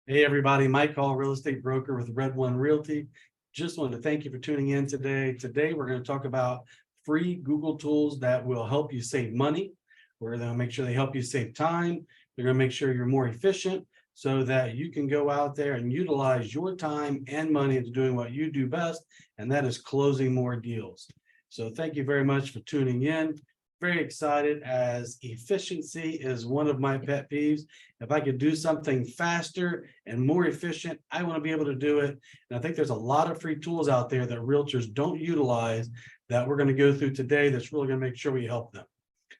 Hey, everybody, Mike Hall, real estate broker with Red One Realty. Just wanted to thank you for tuning in today. Today, we're going to talk about free Google tools that will help you save money. We're going to make sure they help you save time. They're going to make sure you're more efficient so that you can go out there and utilize your time and money into doing what you do best, and that is closing more deals. So thank you very much for tuning in. Very excited, as efficiency is one of my pet peeves. If I could do something faster and more efficient, I want to be able to do it. And I think there's a lot of free tools out there that realtors don't utilize that we're going to go through today that's really going to make sure we help them.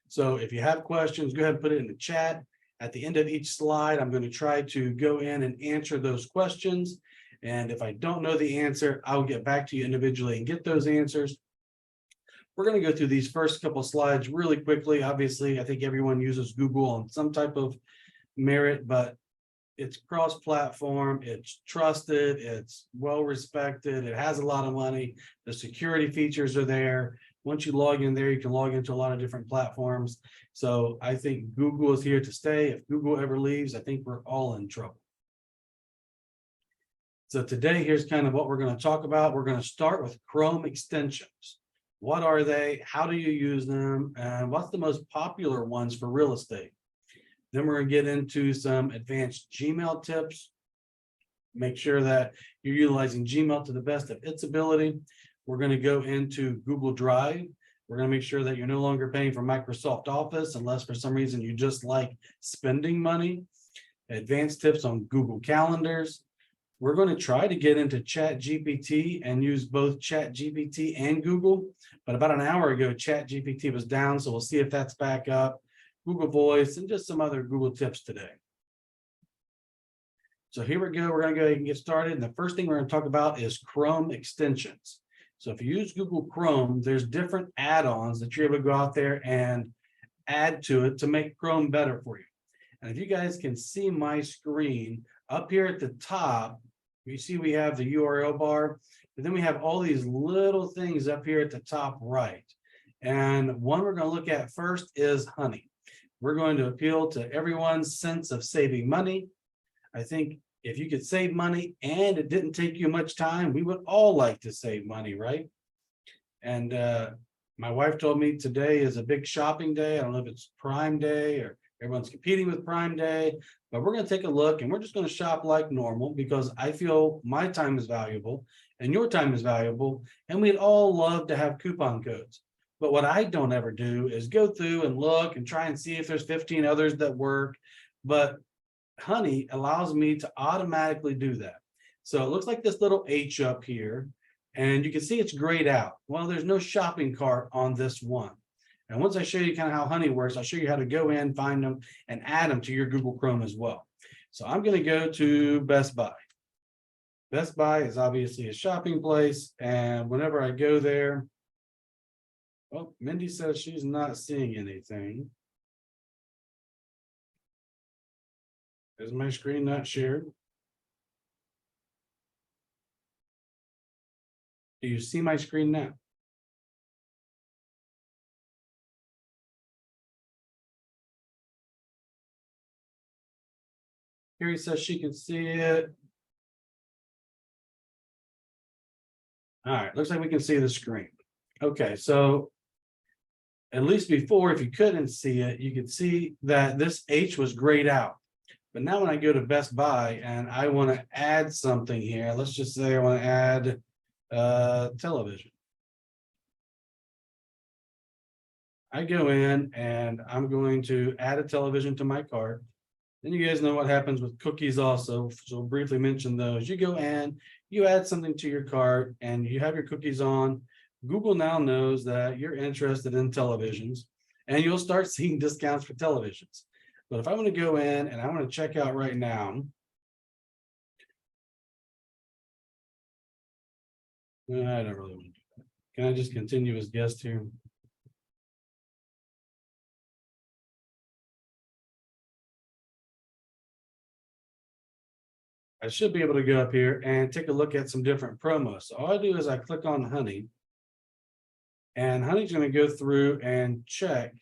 So if you have questions, go ahead and put it in the chat. At the end of each slide, I'm going to try to go in and answer those questions. And if I don't know the answer, I'll get back to you individually and get those answers. We're going to go through these first couple slides really quickly. Obviously, I think everyone uses Google on some type of merit, but it's cross-platform, it's trusted, it's well-respected, it has a lot of money, the security features are there. Once you log in there, you can log into a lot of different platforms. So I think Google is here to stay. If Google ever leaves, I think we're all in trouble. So today, here's kind of what we're going to talk about. We're going to start with Chrome extensions. What are they? How do you use them? And what's the most popular ones for real estate? Then we're going to get into some advanced Gmail tips. Make sure that you're utilizing Gmail to the best of its ability. We're going to go into Google Drive. We're going to make sure that you're no longer paying for Microsoft Office unless for some reason you just like spending money. Advanced tips on Google Calendars. We're going to try to get into ChatGPT and use both ChatGPT and Google. But about an hour ago, ChatGPT was down, so we'll see if that's back up. Google Voice, and just some other Google tips today. So here we go. We're going to go ahead and get started. And the first thing we're going to talk about is Chrome extensions. So if you use Google Chrome, there's different add-ons that you're able to go out there and add to it to make Chrome better for you. And if you guys can see my screen up here at the top, you see we have the URL bar, but then we have all these little things up here at the top right. And one we're going to look at first is Honey. We're going to appeal to everyone's sense of saving money. I think if you could save money and it didn't take you much time, we would all like to save money, right? And my wife told me today is a big shopping day. I don't know if it's Prime Day or everyone's competing with Prime Day, but we're going to take a look and we're just going to shop like normal because I feel my time is valuable and your time is valuable. And we'd all love to have coupon codes. But what I don't ever do is go through and look and try and see if there's 15 others that work. But Honey allows me to automatically do that. So it looks like this little H up here, and you can see it's grayed out. Well, there's no shopping cart on this one. And once I show you kind of how Honey works, I'll show you how to go in, find them, and add them to your Google Chrome as well. So I'm going to go to Best Buy. Best Buy is obviously a shopping place, and whenever I go there, oh, Mindy says she's not seeing anything. Is my screen not shared? Do you see my screen now? Carrie says she can see it. All right, looks like we can see the screen. Okay, so at least before, if you couldn't see it, you could see that this H was grayed out. But now when I go to Best Buy and I want to add something here, let's just say I want to add television. I go in and I'm going to add a television to my cart. Then you guys know what happens with cookies also. So we'll briefly mention those. You go in, you add something to your cart and you have your cookies on. Google now knows that you're interested in televisions and you'll start seeing discounts for televisions. But if I want to go in and I want to check out right now, I don't really want to do that. Can I just continue as guest here? I should be able to go up here and take a look at some different promos. So all I do is I click on Honey, and Honey's going to go through and check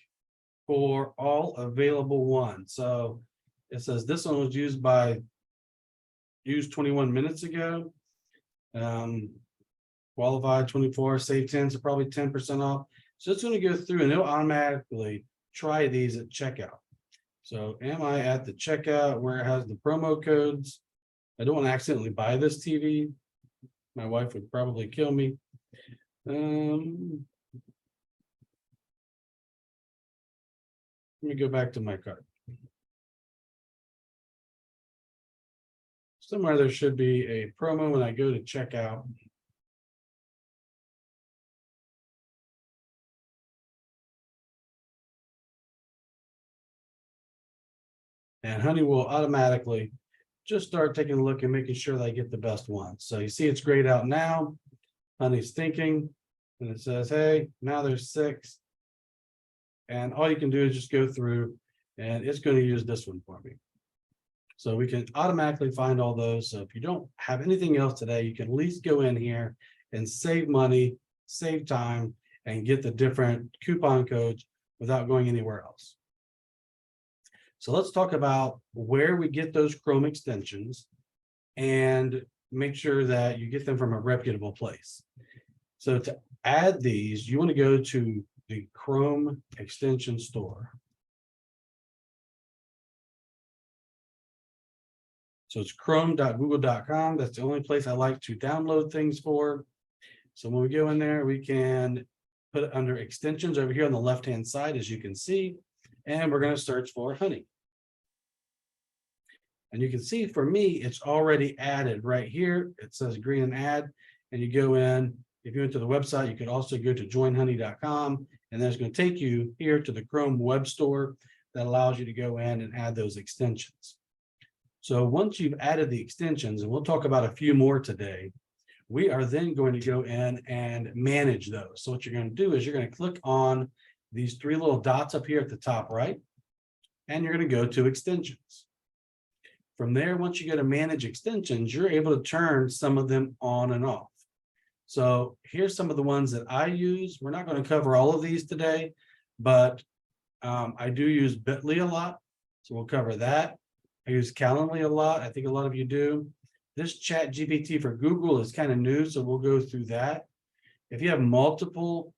for all available ones. So it says this one was used by used 21 minutes ago. Qualified 24, save 10, so probably 10% off. So it's going to go through and it'll automatically try these at checkout. So am I at the checkout where it has the promo codes? I don't want to accidentally buy this TV. My wife would probably kill me. Let me go back to my cart. Somewhere there should be a promo when I go to checkout. And Honey will automatically just start taking a look and making sure that I get the best one. So you see it's grayed out now. Honey's thinking, and it says, hey, now there's 6. And all you can do is just go through and it's going to use this one for me. So we can automatically find all those. So if you don't have anything else today, you can at least go in here and save money, save time, and get the different coupon codes without going anywhere else. So let's talk about where we get those Chrome extensions and make sure that you get them from a reputable place. So to add these, you want to go to the Chrome extension store. So it's chrome.google.com. That's the only place I like to download things for. So when we go in there, we can put it under extensions over here on the left-hand side, as you can see, and we're going to search for Honey. And you can see for me, it's already added right here. It says green and add, and you go in. If you went to the website, you could also go to joinhoney.com, and then it's going to take you here to the Chrome web store that allows you to go in and add those extensions. So once you've added the extensions, and we'll talk about a few more today, we are then going to go in and manage those. So what you're going to do is you're going to click on these 3 little dots up here at the top right, and you're going to go to extensions. From there, once you go to manage extensions, you're able to turn some of them on and off. So here's some of the ones that I use. We're not going to cover all of these today, but I do use Bitly a lot. So we'll cover that. I use Calendly a lot. I think a lot of you do. This Chat GPT for Google is kind of new, so we'll go through that. If you have multiple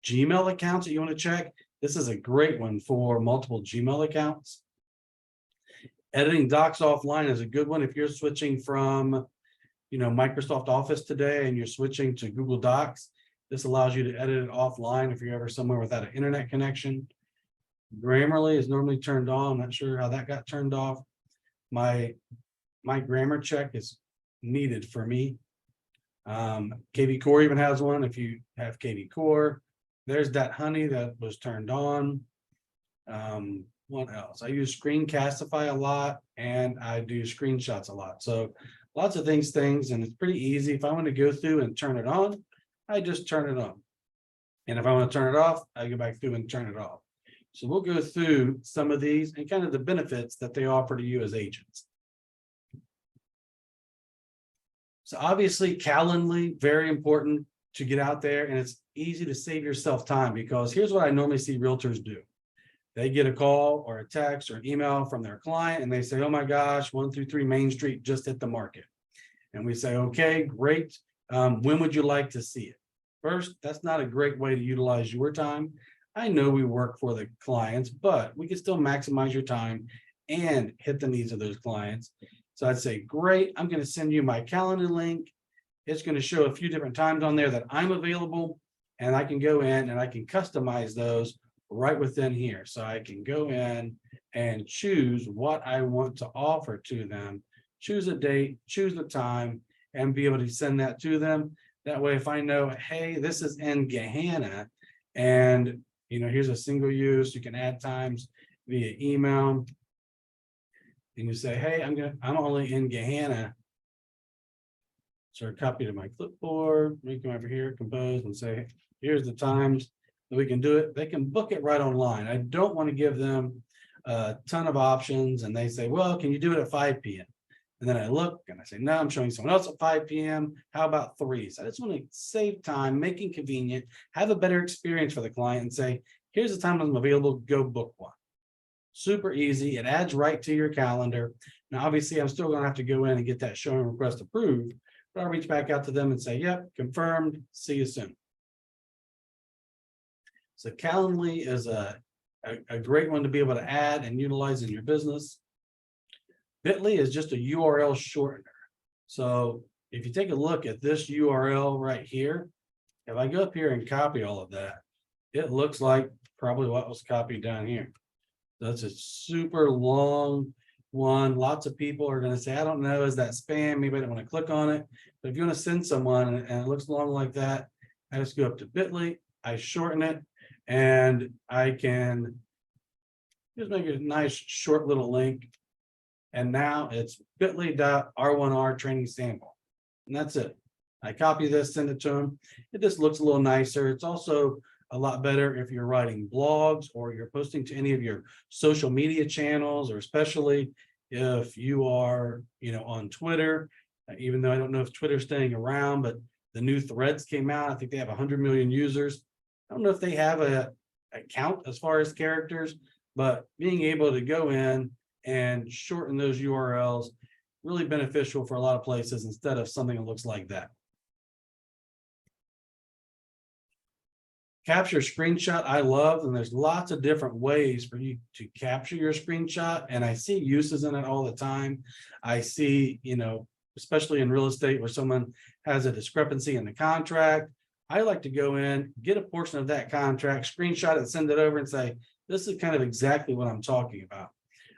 Gmail accounts that you want to check, this is a great one for multiple Gmail accounts. Editing docs offline is a good one if you're switching from, Microsoft Office today and you're switching to Google Docs. This allows you to edit it offline if you're ever somewhere without an internet connection. Grammarly is normally turned on. I'm not sure how that got turned off. My grammar check is needed for me. KV Core even has one. If you have KV Core, there's that Honey that was turned on. What else? I use Screencastify a lot, and I do screenshots a lot. So lots of things, and it's pretty easy. If I want to go through and turn it on, I just turn it on. And if I want to turn it off, I go back through and turn it off. So we'll go through some of these and kind of the benefits that they offer to you as agents. So obviously Calendly, very important to get out there, and it's easy to save yourself time because here's what I normally see realtors do. They get a call or a text or an email from their client and they say, oh my gosh, 123 Main Street just hit the market. And we say, okay, great. When would you like to see it? First, that's not a great way to utilize your time. I know we work for the clients, but we can still maximize your time and hit the needs of those clients. So I'd say, great, I'm going to send you my calendar link. It's going to show a few different times on there that I'm available, and I can go in and I can customize those right within here. So I can go in and choose what I want to offer to them, choose a date, choose the time, and be able to send that to them. That way, if I know, hey, this is in Gahanna, and here's a single use, you can add times via email. And you say, hey, I'm only in Gahanna. So copy to my clipboard, we come over here, compose, and say, here's the times that we can do it. They can book it right online. I don't want to give them a ton of options, and they say, well, can you do it at 5 p.m.? And then I look and I say, no, I'm showing someone else at 5 p.m. How about 3? So I just want to save time, make it convenient, have a better experience for the client, and say, here's the time I'm available, go book one. Super easy. It adds right to your calendar. Now, obviously, I'm still going to have to go in and get that showing request approved, but I'll reach back out to them and say, yep, confirmed. See you soon. So Calendly is a great one to be able to add and utilize in your business. Bitly is just a URL shortener. So if you take a look at this URL right here, if I go up here and copy all of that, it looks like probably what was copied down here. That's a super long one. Lots of people are going to say, I don't know, is that spam? Maybe I don't want to click on it. But if you want to send someone and it looks long like that, I just go up to Bitly, I shorten it, and I can just make a nice short little link. And now it's bit.ly.r1r training sample. And that's it. I copy this, send it to them. It just looks a little nicer. It's also a lot better if you're writing blogs or you're posting to any of your social media channels, or especially if you are, on Twitter. Even though I don't know if Twitter's staying around, but the new Threads came out. I think they have 100 million users. I don't know if they have a count as far as characters, but being able to go in and shorten those URLs, really beneficial for a lot of places instead of something that looks like that. Capture screenshot, I love, and there's lots of different ways for you to capture your screenshot, and I see uses in it all the time. I see, especially in real estate where someone has a discrepancy in the contract. I like to go in, get a portion of that contract, screenshot it, send it over and say, this is kind of exactly what I'm talking about.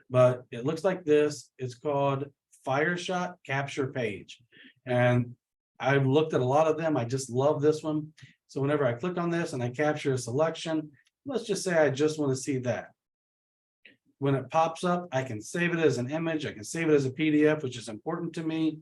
But it looks like this. It's called Fireshot Capture Page. And I've looked at a lot of them. I just love this one. So whenever I click on this and I capture a selection, let's just say I just want to see that. When it pops up, I can save it as an image. I can save it as a PDF, which is important to me.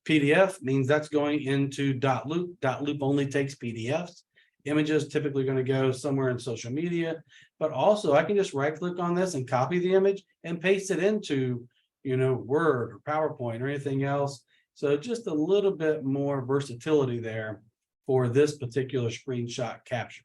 PDF means that's going into .loop. .loop only takes PDFs. Images typically going to go somewhere in social media, but also I can just right click on this and copy the image and paste it into, Word or PowerPoint or anything else. So just a little bit more versatility there for this particular screenshot capture.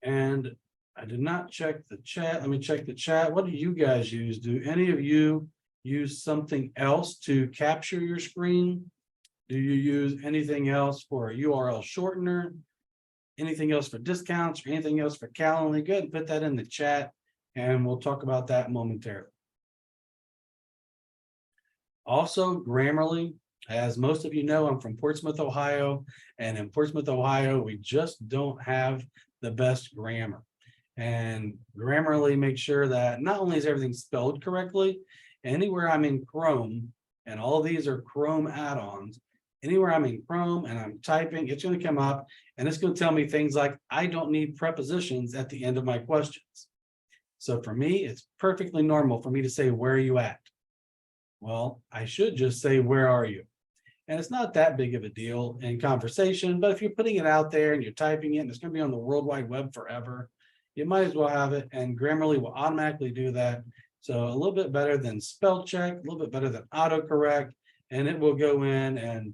And I did not check the chat. Let me check the chat. What do you guys use? Do any of you use something else to capture your screen? Do you use anything else for a URL shortener? Anything else for discounts or anything else for Calendly? Go ahead and put that in the chat and we'll talk about that momentarily. Also, Grammarly, as most of you know, I'm from Portsmouth, Ohio, and in Portsmouth, Ohio, we just don't have the best grammar. And Grammarly makes sure that not only is everything spelled correctly, anywhere I'm in Chrome, and all these are Chrome add-ons, anywhere I'm in Chrome and I'm typing, it's going to come up and it's going to tell me things like, I don't need prepositions at the end of my questions. So for me, it's perfectly normal for me to say, where are you at? Well, I should just say, where are you? And it's not that big of a deal in conversation, but if you're putting it out there and you're typing it and it's going to be on the World Wide Web forever, you might as well have it, and Grammarly will automatically do that. So a little bit better than spell check, a little bit better than autocorrect, and it will go in, and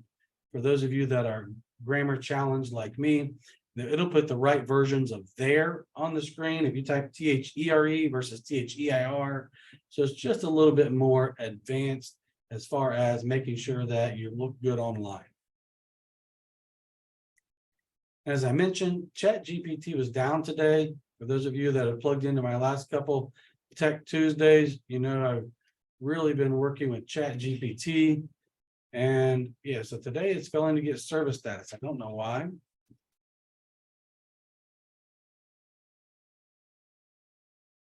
for those of you that are grammar challenged like me, it'll put the right versions of there on the screen if you type THERE versus THEIR. So it's just a little bit more advanced as far as making sure that you look good online. As I mentioned, ChatGPT was down today. For those of you that have plugged into my last couple Tech Tuesdays, I've really been working with ChatGPT. And yeah, so today it's failing to get service status. I don't know why.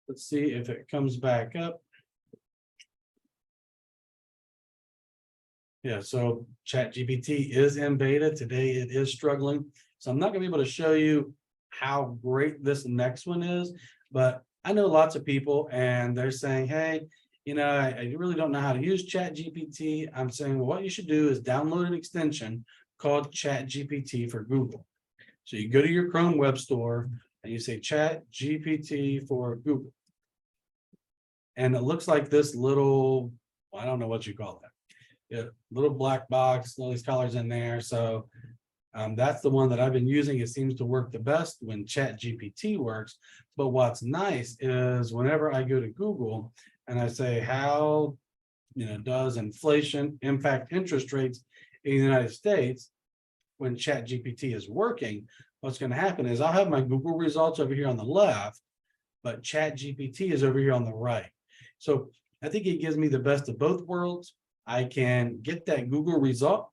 Let's see if it comes back up. Yeah, so ChatGPT is in beta. Today it is struggling. So I'm not going to be able to show you how great this next one is, but I know lots of people and they're saying, hey, I really don't know how to use ChatGPT. I'm saying, well, what you should do is download an extension called ChatGPT for Google. So you go to your Chrome web store and you say ChatGPT for Google. And it looks like this little, I don't know what you call that. Yeah, little black box, all these colors in there. So That's the one that I've been using. It seems to work the best when Chat GPT works. But what's nice is whenever I go to Google and I say, how does inflation impact interest rates in the United States? When Chat GPT is working, what's going to happen is I'll have my Google results over here on the left, but Chat GPT is over here on the right. So I think it gives me the best of both worlds. I can get that Google result.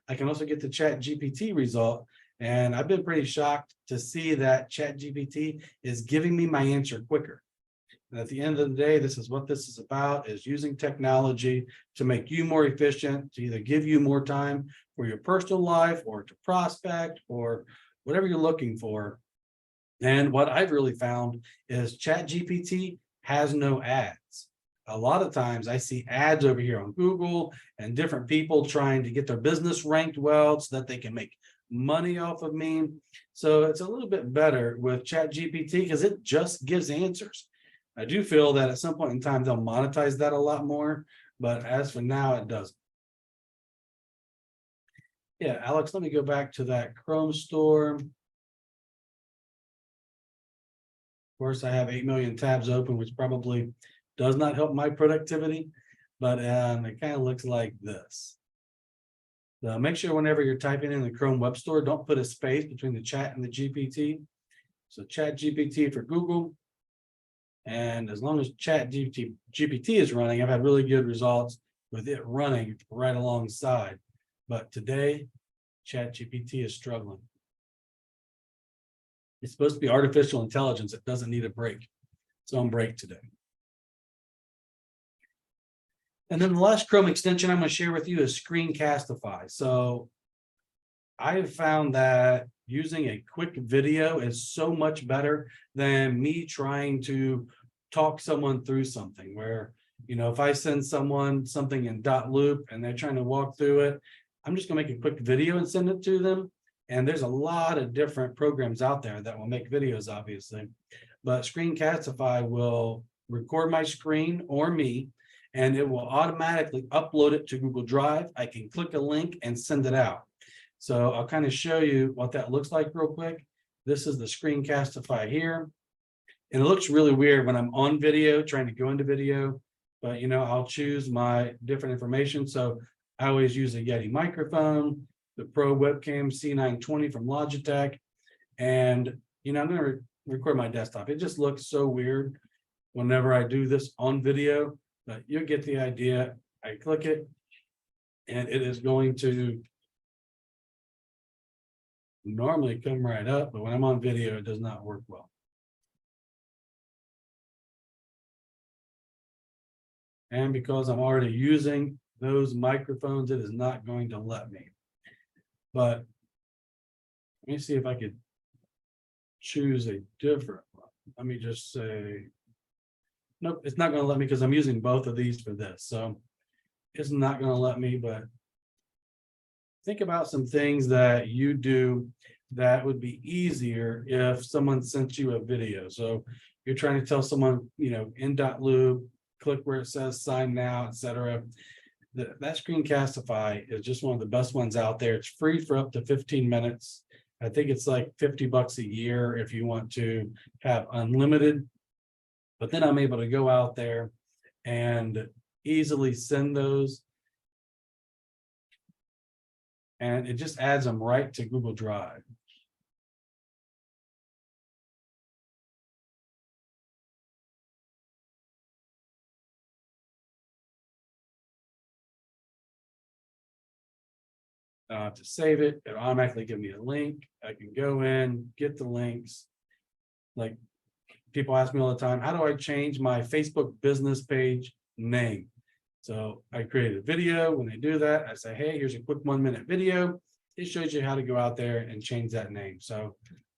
I can also get the Chat GPT result. And I've been pretty shocked to see that Chat GPT is giving me my answer quicker. And at the end of the day, this is what this is about, is using technology to make you more efficient, to either give you more time for your personal life or to prospect or whatever you're looking for. And what I've really found is Chat GPT has no ads. A lot of times I see ads over here on Google and different people trying to get their business ranked well so that they can make money off of me. So it's a little bit better with Chat GPT because it just gives answers. I do feel that at some point in time, they'll monetize that a lot more, but as for now, it doesn't. Yeah, Alex, let me go back to that Chrome store. Of course, I have 8 million tabs open, which probably does not help my productivity, but it kind of looks like this. So make sure whenever you're typing in the Chrome Web Store, don't put a space between the chat and the GPT. So Chat GPT for Google. And as long as Chat GPT is running, I've had really good results with it running right alongside. But today, Chat GPT is struggling. It's supposed to be artificial intelligence. It doesn't need a break. It's on break today. And then the last Chrome extension I'm going to share with you is Screencastify. So I have found that using a quick video is so much better than me trying to talk someone through something where, if I send someone something in .loop and they're trying to walk through it, I'm just going to make a quick video and send it to them. And there's a lot of different programs out there that will make videos, obviously. But Screencastify will record my screen or me, and it will automatically upload it to Google Drive. I can click a link and send it out. So I'll kind of show you what that looks like real quick. This is the Screencastify here. And it looks really weird when I'm on video, trying to go into video, but I'll choose my different information. So I always use a Yeti microphone, the Pro Webcam C920 from Logitech. And, I'm going to record my desktop. It just looks so weird whenever I do this on video, but you'll get the idea. I click it and it is going to normally come right up, but when I'm on video, it does not work well. And because I'm already using those microphones, it is not going to let me. But let me see if I could choose a different one. Let me just say, nope, it's not going to let me because I'm using both of these for this. So it's not going to let me, but think about some things that you do that would be easier if someone sent you a video. So you're trying to tell someone, in .loop, click where it says sign now, etc. That Screencastify is just one of the best ones out there. It's free for up to 15 minutes. I think it's like $50 a year if you want to have unlimited. But then I'm able to go out there and easily send those. And it just adds them right to Google Drive. To save it, it'll automatically give me a link. I can go in, get the links. Like people ask me all the time, how do I change my Facebook business page name? So I created a video. When they do that, I say, hey, here's a quick 1-minute video. It shows you how to go out there and change that name. So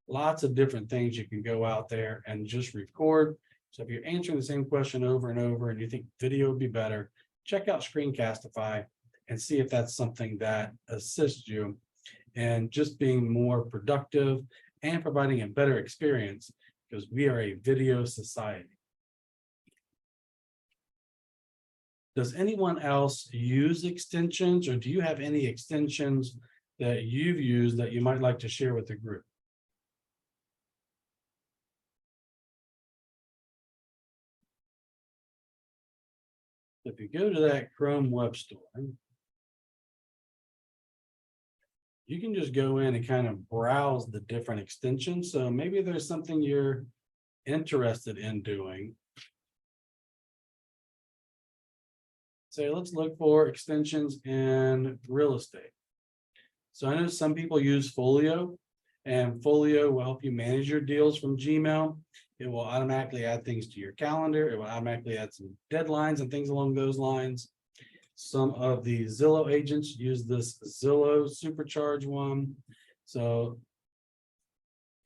lots of different things you can go out there and just record. So if you're answering the same question over and over and you think video would be better, check out Screencastify and see if that's something that assists you in just being more productive and providing a better experience, because we are a video society. Does anyone else use extensions, or do you have any extensions that you've used that you might like to share with the group. If you go to that Chrome web store, you can just go in and kind of browse the different extensions. So maybe there's something you're interested in doing. Say, let's look for extensions in real estate. So I know some people use Folio, and Folio will help you manage your deals from Gmail. It will automatically add things to your calendar. It will automatically add some deadlines and things along those lines. Some of the Zillow agents use this Zillow Supercharge one. So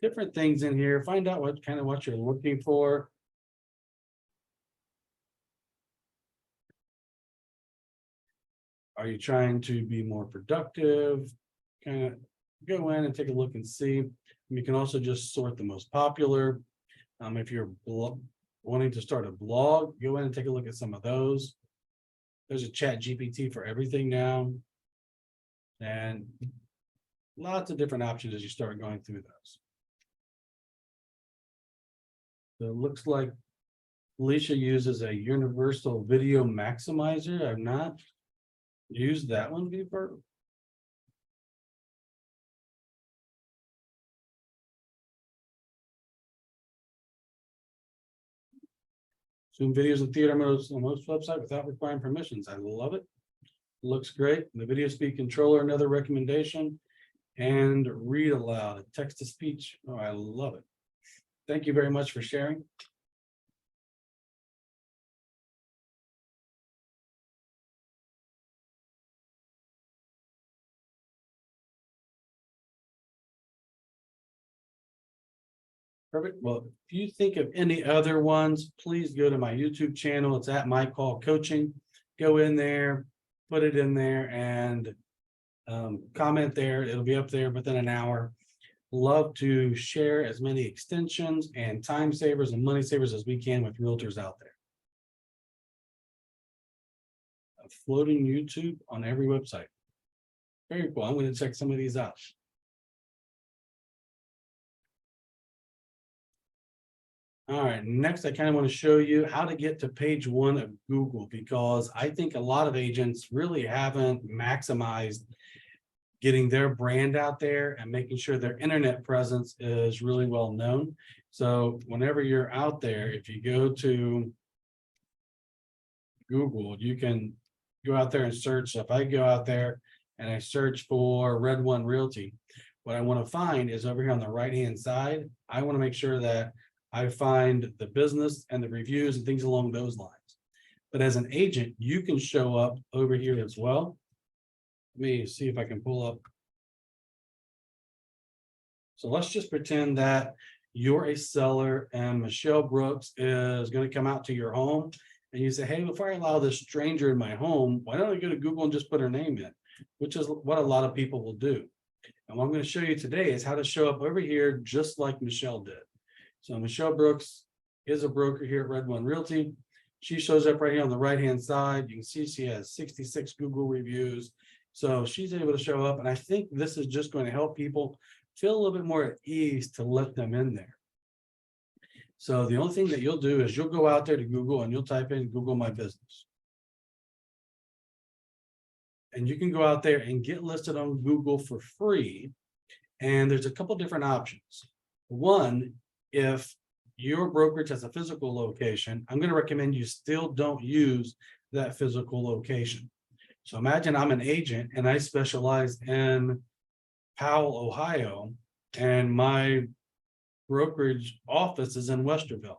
different things in here. Find out what you're looking for. Are you trying to be more productive? Kind of go in and take a look and see. You can also just sort the most popular. If you're wanting to start a blog, go in and take a look at some of those. There's a chat GPT for everything now. And lots of different options as you start going through those. So it looks like Alicia uses a universal video maximizer. I've not used that one before. Zoom videos in theater modes on most websites without requiring permissions. I love it. Looks great. The video speed controller, another recommendation. And read aloud, text to speech. Oh, I love it. Thank you very much for sharing. Perfect. Well, if you think of any other ones, please go to my YouTube channel. It's at My Call Coaching. Go in there, put it in there, and comment there. It'll be up there within an hour. Love to share as many extensions and time savers and money savers as we can with realtors out there. A floating YouTube on every website. Very cool. I'm going to check some of these out. All right, next I kind of want to show you how to get to page 1 of Google, because I think a lot of agents really haven't maximized getting their brand out there and making sure their internet presence is really well known. So whenever you're out there, if you go to Google, you can go out there and search. So if I go out there and I search for Red One Realty, what I want to find is over here on the right-hand side. I want to make sure that I find the business and the reviews and things along those lines. But as an agent, you can show up over here as well. Let me see if I can pull up. So let's just pretend that you're a seller and Michelle Brooks is going to come out to your home, and you say, hey, before I allow this stranger in my home, why don't I go to Google and just put her name in, which is what a lot of people will do. And what I'm going to show you today is how to show up over here just like Michelle did. So Michelle Brooks is a broker here at Red One Realty. She shows up right here on the right-hand side. You can see she has 66 Google reviews. So she's able to show up. And I think this is just going to help people feel a little bit more at ease to let them in there. So the only thing that you'll do is you'll go out there to Google and you'll type in Google My Business. And you can go out there and get listed on Google for free. And there's a couple different options. One, if your brokerage has a physical location, I'm going to recommend you still don't use that physical location. So imagine I'm an agent and I specialize in Powell, Ohio, and my brokerage office is in Westerville.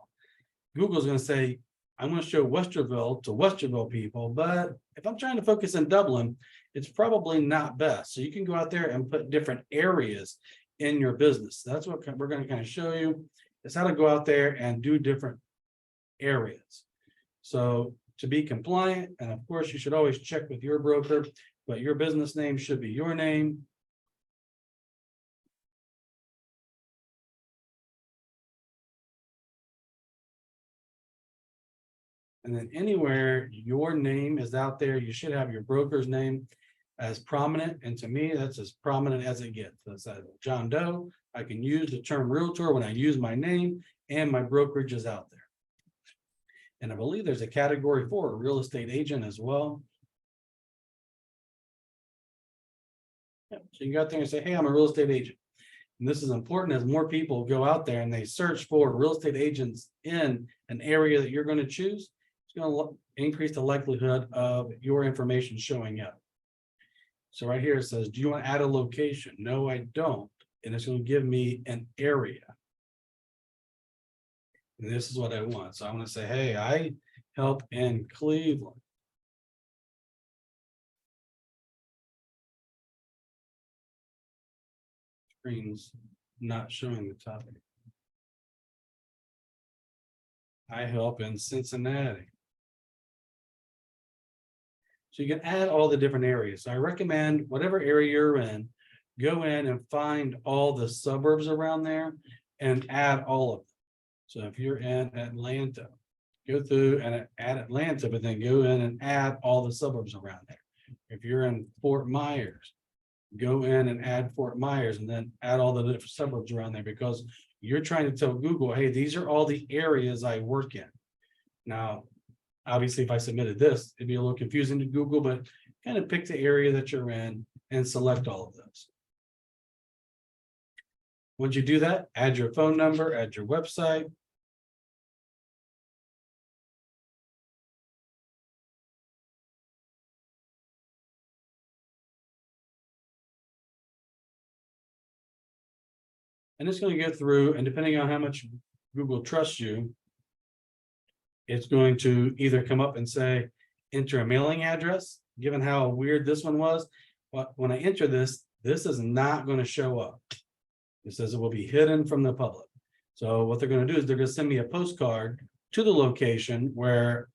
Google's going to say, I'm going to show Westerville to Westerville people, but if I'm trying to focus in Dublin, it's probably not best. So you can go out there and put different areas in your business. That's what we're going to kind of show you, is how to go out there and do different areas. So to be compliant, and of course, you should always check with your broker, but your business name should be your name. And then anywhere your name is out there, you should have your broker's name. as prominent, and to me, that's as prominent as it gets. So it says John Doe. I can use the term realtor when I use my name and my brokerage is out there. And I believe there's a category for a real estate agent as well. Yeah, so you got there and say, hey, I'm a real estate agent. And this is important as more people go out there and they search for real estate agents in an area that you're going to choose. It's going to increase the likelihood of your information showing up. So right here it says, do you want to add a location? No, I don't. And it's going to give me an area. And this is what I want. So I'm going to say, hey, I help in Cleveland. Screen's not showing the topic. I help in Cincinnati. So you can add all the different areas. So I recommend whatever area you're in, go in and find all the suburbs around there and add all of them. So if you're in Atlanta, go through and add Atlanta, but then go in and add all the suburbs around there. If you're in Fort Myers, go in and add Fort Myers and then add all the different suburbs around there, because you're trying to tell Google, hey, these are all the areas I work in. Now, obviously, if I submitted this, it'd be a little confusing to Google, but kind of pick the area that you're in and select all of those. Once you do that, add your phone number, add your website. And it's going to go through, and depending on how much Google trusts you, it's going to either come up and say, enter a mailing address, given how weird this one was. But when I enter this, this is not going to show up. It says it will be hidden from the public. So what they're going to do is they're going to send me a postcard to the location where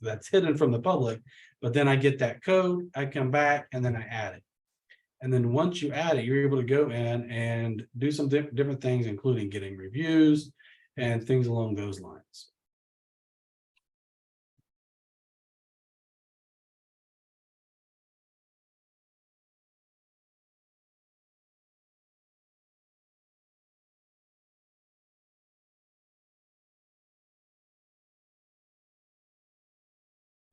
that's hidden from the public. But then I get that code, I come back, and then I add it. And then once you add it, you're able to go in and do some different things, including getting reviews and things along those lines.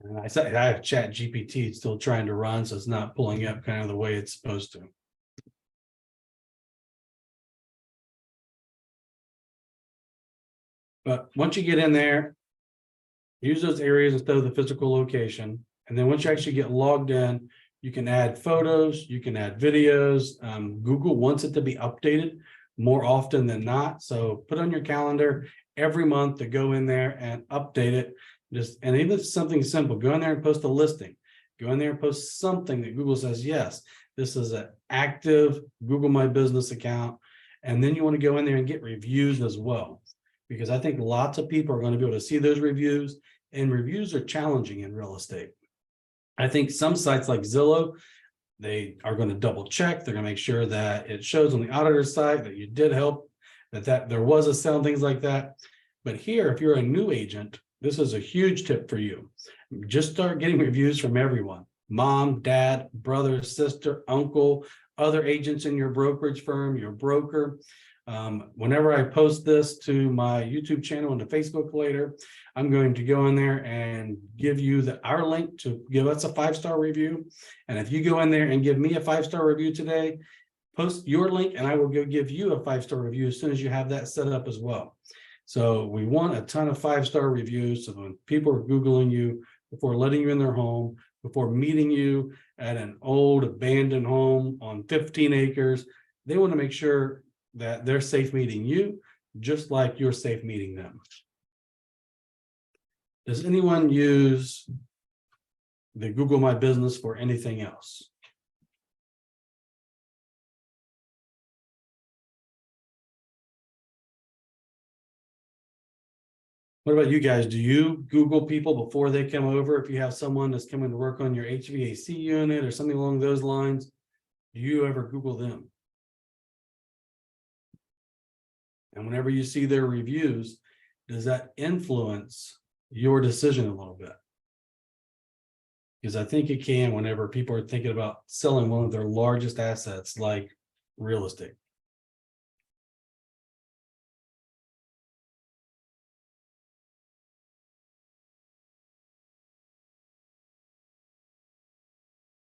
And I said I have Chat GPT still trying to run, so it's not pulling up kind of the way it's supposed to. But once you get in there, use those areas instead of the physical location. And then once you actually get logged in, you can add photos, you can add videos. Google wants it to be updated more often than not. So put on your calendar every month to go in there and update it. And even if it's something simple, go in there and post a listing. Go in there and post something that Google says, yes, this is an active Google My Business account. And then you want to go in there and get reviews as well, because I think lots of people are going to be able to see those reviews, and reviews are challenging in real estate. I think some sites like Zillow, they are going to double check. They're going to make sure that it shows on the auditor's side that you did help, that there was a sale, things like that. But here, if you're a new agent, this is a huge tip for you. Just start getting reviews from everyone. Mom, dad, brother, sister, uncle, other agents in your brokerage firm, your broker. Whenever I post this to my YouTube channel and to Facebook later, I'm going to go in there and give you our link to give us a 5-star review. And if you go in there and give me a 5-star review today, post your link and I will go give you a 5-star review as soon as you have that set up as well. So we want a ton of 5-star reviews. So when people are Googling you, before letting you in their home, before meeting you at an old abandoned home on 15 acres, they want to make sure that they're safe meeting you, just like you're safe meeting them. Does anyone use the Google My Business for anything else? What about you guys? Do you Google people before they come over? If you have someone that's coming to work on your HVAC unit or something along those lines, do you ever Google them? And whenever you see their reviews, does that influence your decision a little bit? because I think it can whenever people are thinking about selling one of their largest assets like real estate.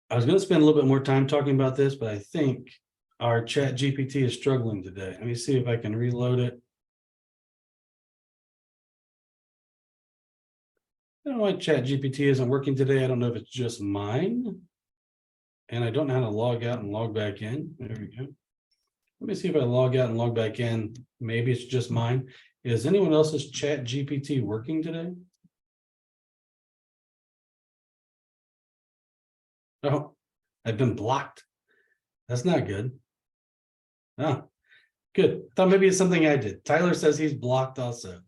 I was going to spend a little bit more time talking about this, but I think our chat GPT is struggling today. Let me see if I can reload it. I don't know why chat GPT isn't working today. I don't know if it's just mine. And I don't know how to log out and log back in. There we go. Let me see if I log out and log back in. Maybe it's just mine. Is anyone else's chat GPT working today? Oh, I've been blocked. That's not good. Oh, good. Thought maybe it's something I did. Tyler says he's blocked also.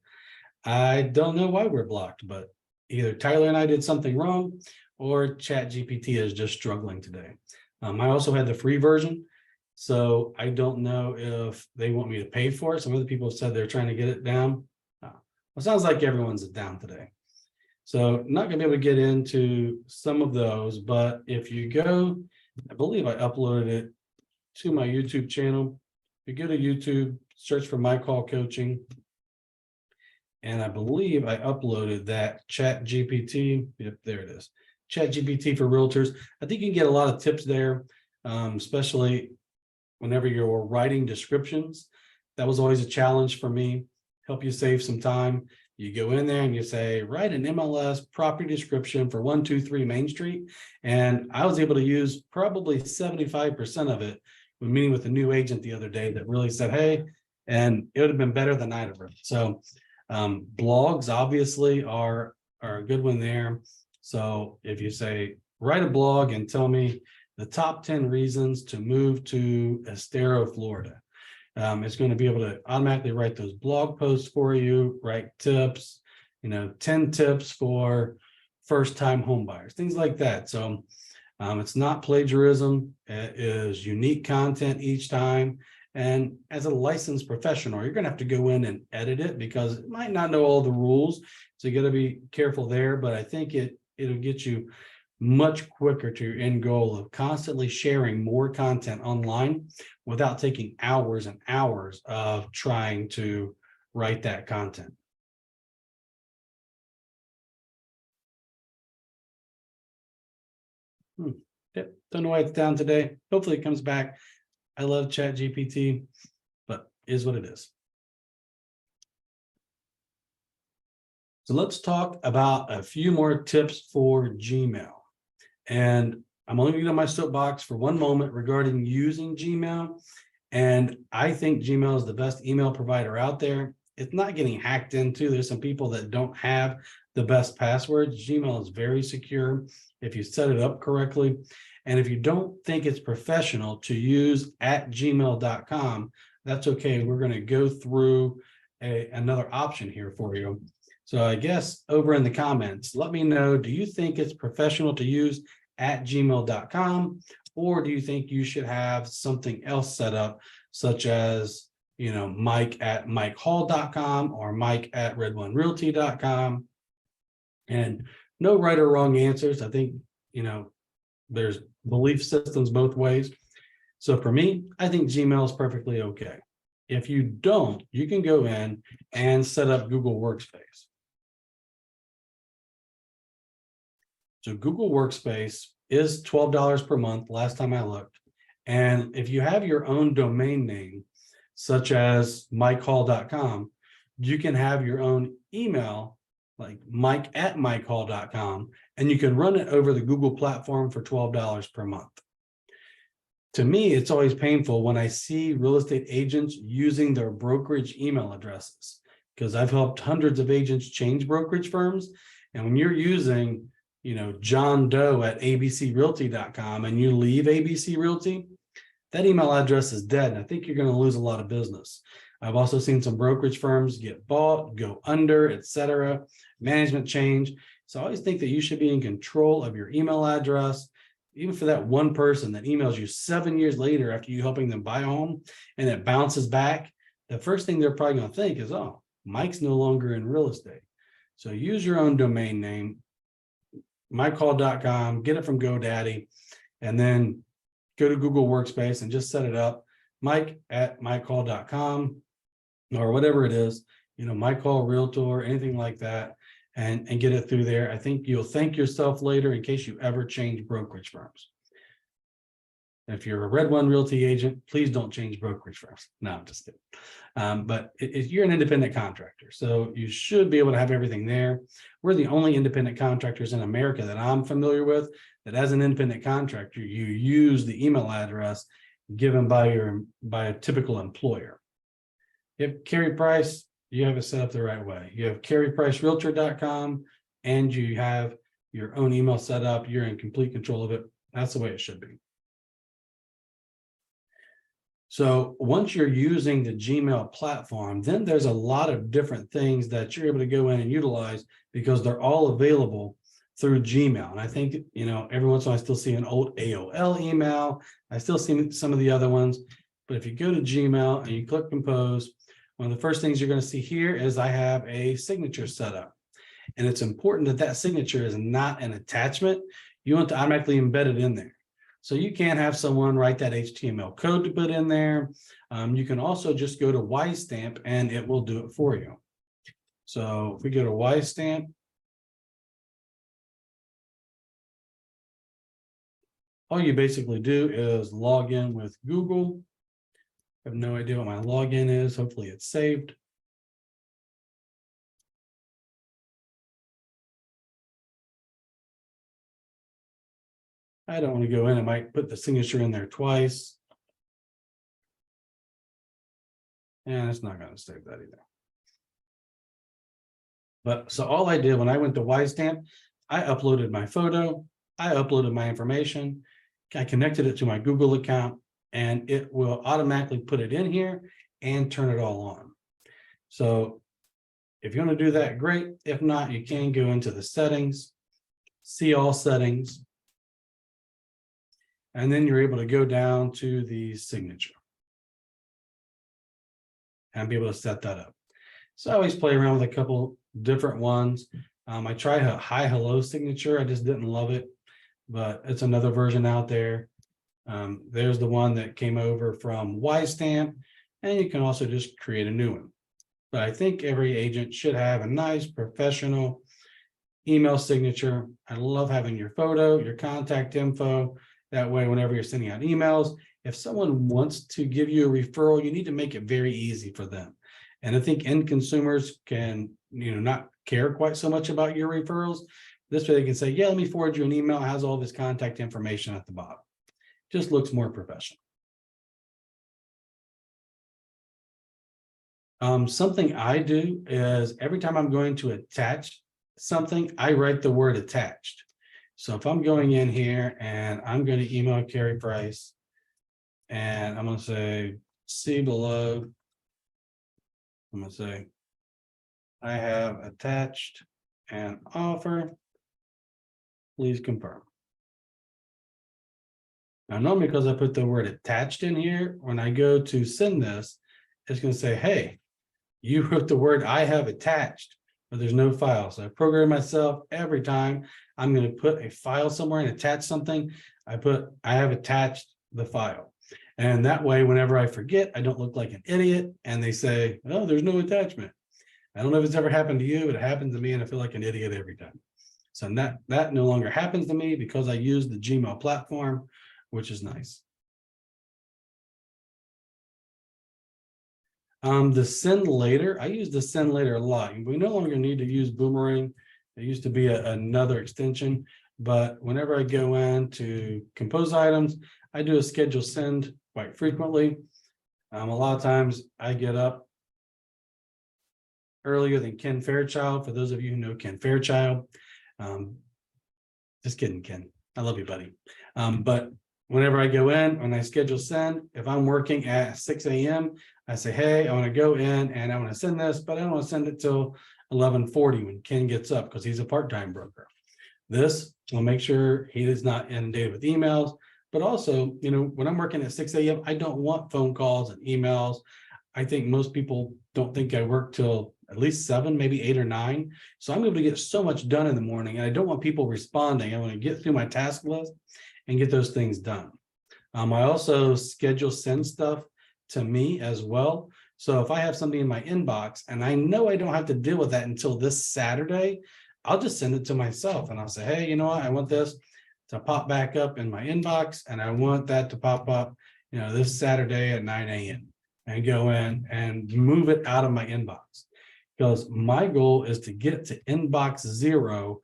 I don't know why we're blocked, but either Tyler and I did something wrong or chat GPT is just struggling today. I also had the free version, so I don't know if they want me to pay for it. Some other people have said they're trying to get it down. It sounds like everyone's down today. So not gonna be able to get into some of those, but if you go, I believe I uploaded it to my YouTube channel. If you go to YouTube, search for My Call Coaching. And I believe I uploaded that chat GPT. Yep, there it is. Chat GPT for realtors. I think you can get a lot of tips there, especially whenever you're writing descriptions. That was always a challenge for me. Help you save some time. You go in there and you say, write an MLS property description for 123 Main Street. And I was able to use probably 75% of it when meeting with a new agent the other day that really said, hey, and it would have been better than I'd have written. So blogs obviously are a good one there. So if you say, write a blog and tell me the top 10 reasons to move to Estero, Florida. It's going to be able to automatically write those blog posts for you, write tips, 10 tips for first-time home buyers, things like that. So it's not plagiarism. It is unique content each time. And as a licensed professional, you're going to have to go in and edit it because it might not know all the rules. So you got to be careful there. But I think it'll get you much quicker to your end goal of constantly sharing more content online without taking hours and hours of trying to write that content. Yep. Don't know why it's down today. Hopefully it comes back. I love Chat GPT, but is what it is. So let's talk about a few more tips for Gmail. And I'm only going to get on my soapbox for one moment regarding using Gmail. And I think Gmail is the best email provider out there. It's not getting hacked into. There's some people that don't have the best passwords. Gmail is very secure if you set it up correctly. And if you don't think it's professional to use @gmail.com, that's okay. We're going to go through another option here for you. So I guess over in the comments, let me know, do you think it's professional to use @gmail.com, or do you think you should have something else set up, such as, Mike at mikehall.com or Mike at red1realty.com? And no right or wrong answers. I think, there's belief systems both ways. So for me, I think Gmail is perfectly okay. If you don't, you can go in and set up Google Workspace. So Google Workspace is $12 per month, last time I looked. And if you have your own domain name, such as mikehall.com, you can have your own email, like mike at mikehall.com, and you can run it over the Google platform for $12 per month. To me, it's always painful when I see real estate agents using their brokerage email addresses, because I've helped hundreds of agents change brokerage firms. And when you're using, John Doe at abcrealty.com and you leave ABC Realty, that email address is dead. And I think you're going to lose a lot of business. I've also seen some brokerage firms get bought, go under, etc., management change. So I always think that you should be in control of your email address, even for that one person that emails you 7 years later after you helping them buy a home and it bounces back. The first thing they're probably going to think is, oh, Mike's no longer in real estate. So use your own domain name. mycall.com, get it from GoDaddy, and then go to Google Workspace and just set it up, mike@mycall.com, or whatever it is, MyCall Realtor, anything like that, and get it through there. I think you'll thank yourself later in case you ever change brokerage firms. If you're a Red One Realty agent, please don't change brokerage firms. No, I'm just kidding. But you're an independent contractor, so you should be able to have everything there. We're the only independent contractors in America that I'm familiar with that, as an independent contractor, you use the email address given by a typical employer. You have Carey Price, you have it set up the right way. You have CareyPriceRealtor.com, and you have your own email set up. You're in complete control of it. That's the way it should be. So once you're using the Gmail platform, then there's a lot of different things that you're able to go in and utilize because they're all available through Gmail. And I think, every once in a while I still see an old AOL email. I still see some of the other ones. But if you go to Gmail and you click Compose, one of the first things you're going to see here is I have a signature set up. And it's important that that signature is not an attachment. You want to automatically embed it in there. So you can have someone write that HTML code to put in there. You can also just go to Ystamp and it will do it for you. So if we go to Ystamp, all you basically do is log in with Google. I have no idea what my login is. Hopefully it's saved. I don't want to go in. I might put the signature in there twice. And it's not going to save that either. But so all I did when I went to Ystamp, I uploaded my photo, I uploaded my information, I connected it to my Google account, and it will automatically put it in here and turn it all on. So if you want to do that, great. If not, you can go into the settings, see all settings, and then you're able to go down to the signature and be able to set that up. So I always play around with a couple different ones. I tried a hi hello signature. I just didn't love it, but it's another version out there. There's the one that came over from Ystamp, and you can also just create a new one. But I think every agent should have a nice professional email signature. I love having your photo, your contact info. That way, whenever you're sending out emails, if someone wants to give you a referral, you need to make it very easy for them. And I think end consumers can, not care quite so much about your referrals. This way they can say, yeah, let me forward you an email. It has all this contact information at the bottom. Just looks more professional. Something I do is every time I'm going to attach something, I write the word attached. So if I'm going in here and I'm going to email Carey Price, and I'm going to say, see below, I'm going to say, I have attached an offer. Please confirm. Now, normally because I put the word attached in here, when I go to send this, it's going to say, hey, you wrote the word I have attached, but there's no file. So I program myself every time I'm going to put a file somewhere and attach something. I have attached the file. And that way, whenever I forget, I don't look like an idiot. And they say, oh, there's no attachment. I don't know if it's ever happened to you, but it happens to me, and I feel like an idiot every time. So that no longer happens to me because I use the Gmail platform, which is nice. The send later, I use the send later a lot. We no longer need to use Boomerang. It used to be another extension, but whenever I go in to compose items, I do a schedule send quite frequently. A lot of times I get up earlier than Ken Fairchild. For those of you who know Ken Fairchild, just kidding, Ken. I love you, buddy. But whenever I go in, when I schedule send, if I'm working at 6 a.m., I say, hey, I want to go in and I want to send this, but I don't want to send it till 11:40 when Ken gets up because he's a part-time broker. This will make sure he is not inundated with emails. But also, when I'm working at 6 a.m., I don't want phone calls and emails. I think most people don't think I work till at least 7, maybe 8 or 9. So I'm able to get so much done in the morning, and I don't want people responding. I want to get through my task list and get those things done. I also schedule send stuff to me as well. So if I have something in my inbox and I know I don't have to deal with that until this Saturday, I'll just send it to myself and I'll say, hey, you know what? I want this to pop back up in my inbox, and I want that to pop up, this Saturday at 9 a.m. and go in and move it out of my inbox. Because my goal is to get to inbox 0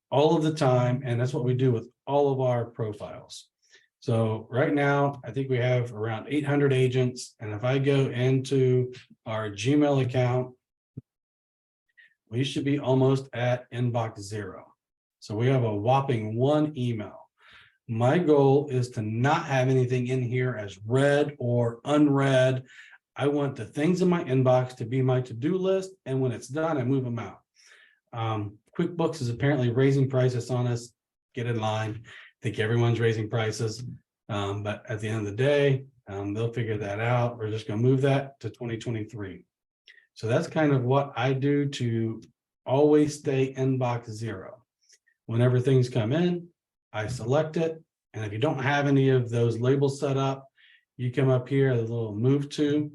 all of the time. And that's what we do with all of our profiles. So right now, I think we have around 800 agents. And if I go into our Gmail account, we should be almost at inbox 0. So we have a whopping 1 email. My goal is to not have anything in here as read or unread. I want the things in my inbox to be my to-do list. And when it's done, I move them out. QuickBooks is apparently raising prices on us. Get in line. I think everyone's raising prices. But at the end of the day, they'll figure that out. We're just going to move that to 2023. So that's kind of what I do to always stay inbox 0. Whenever things come in, I select it. And if you don't have any of those labels set up, you come up here, the little move to,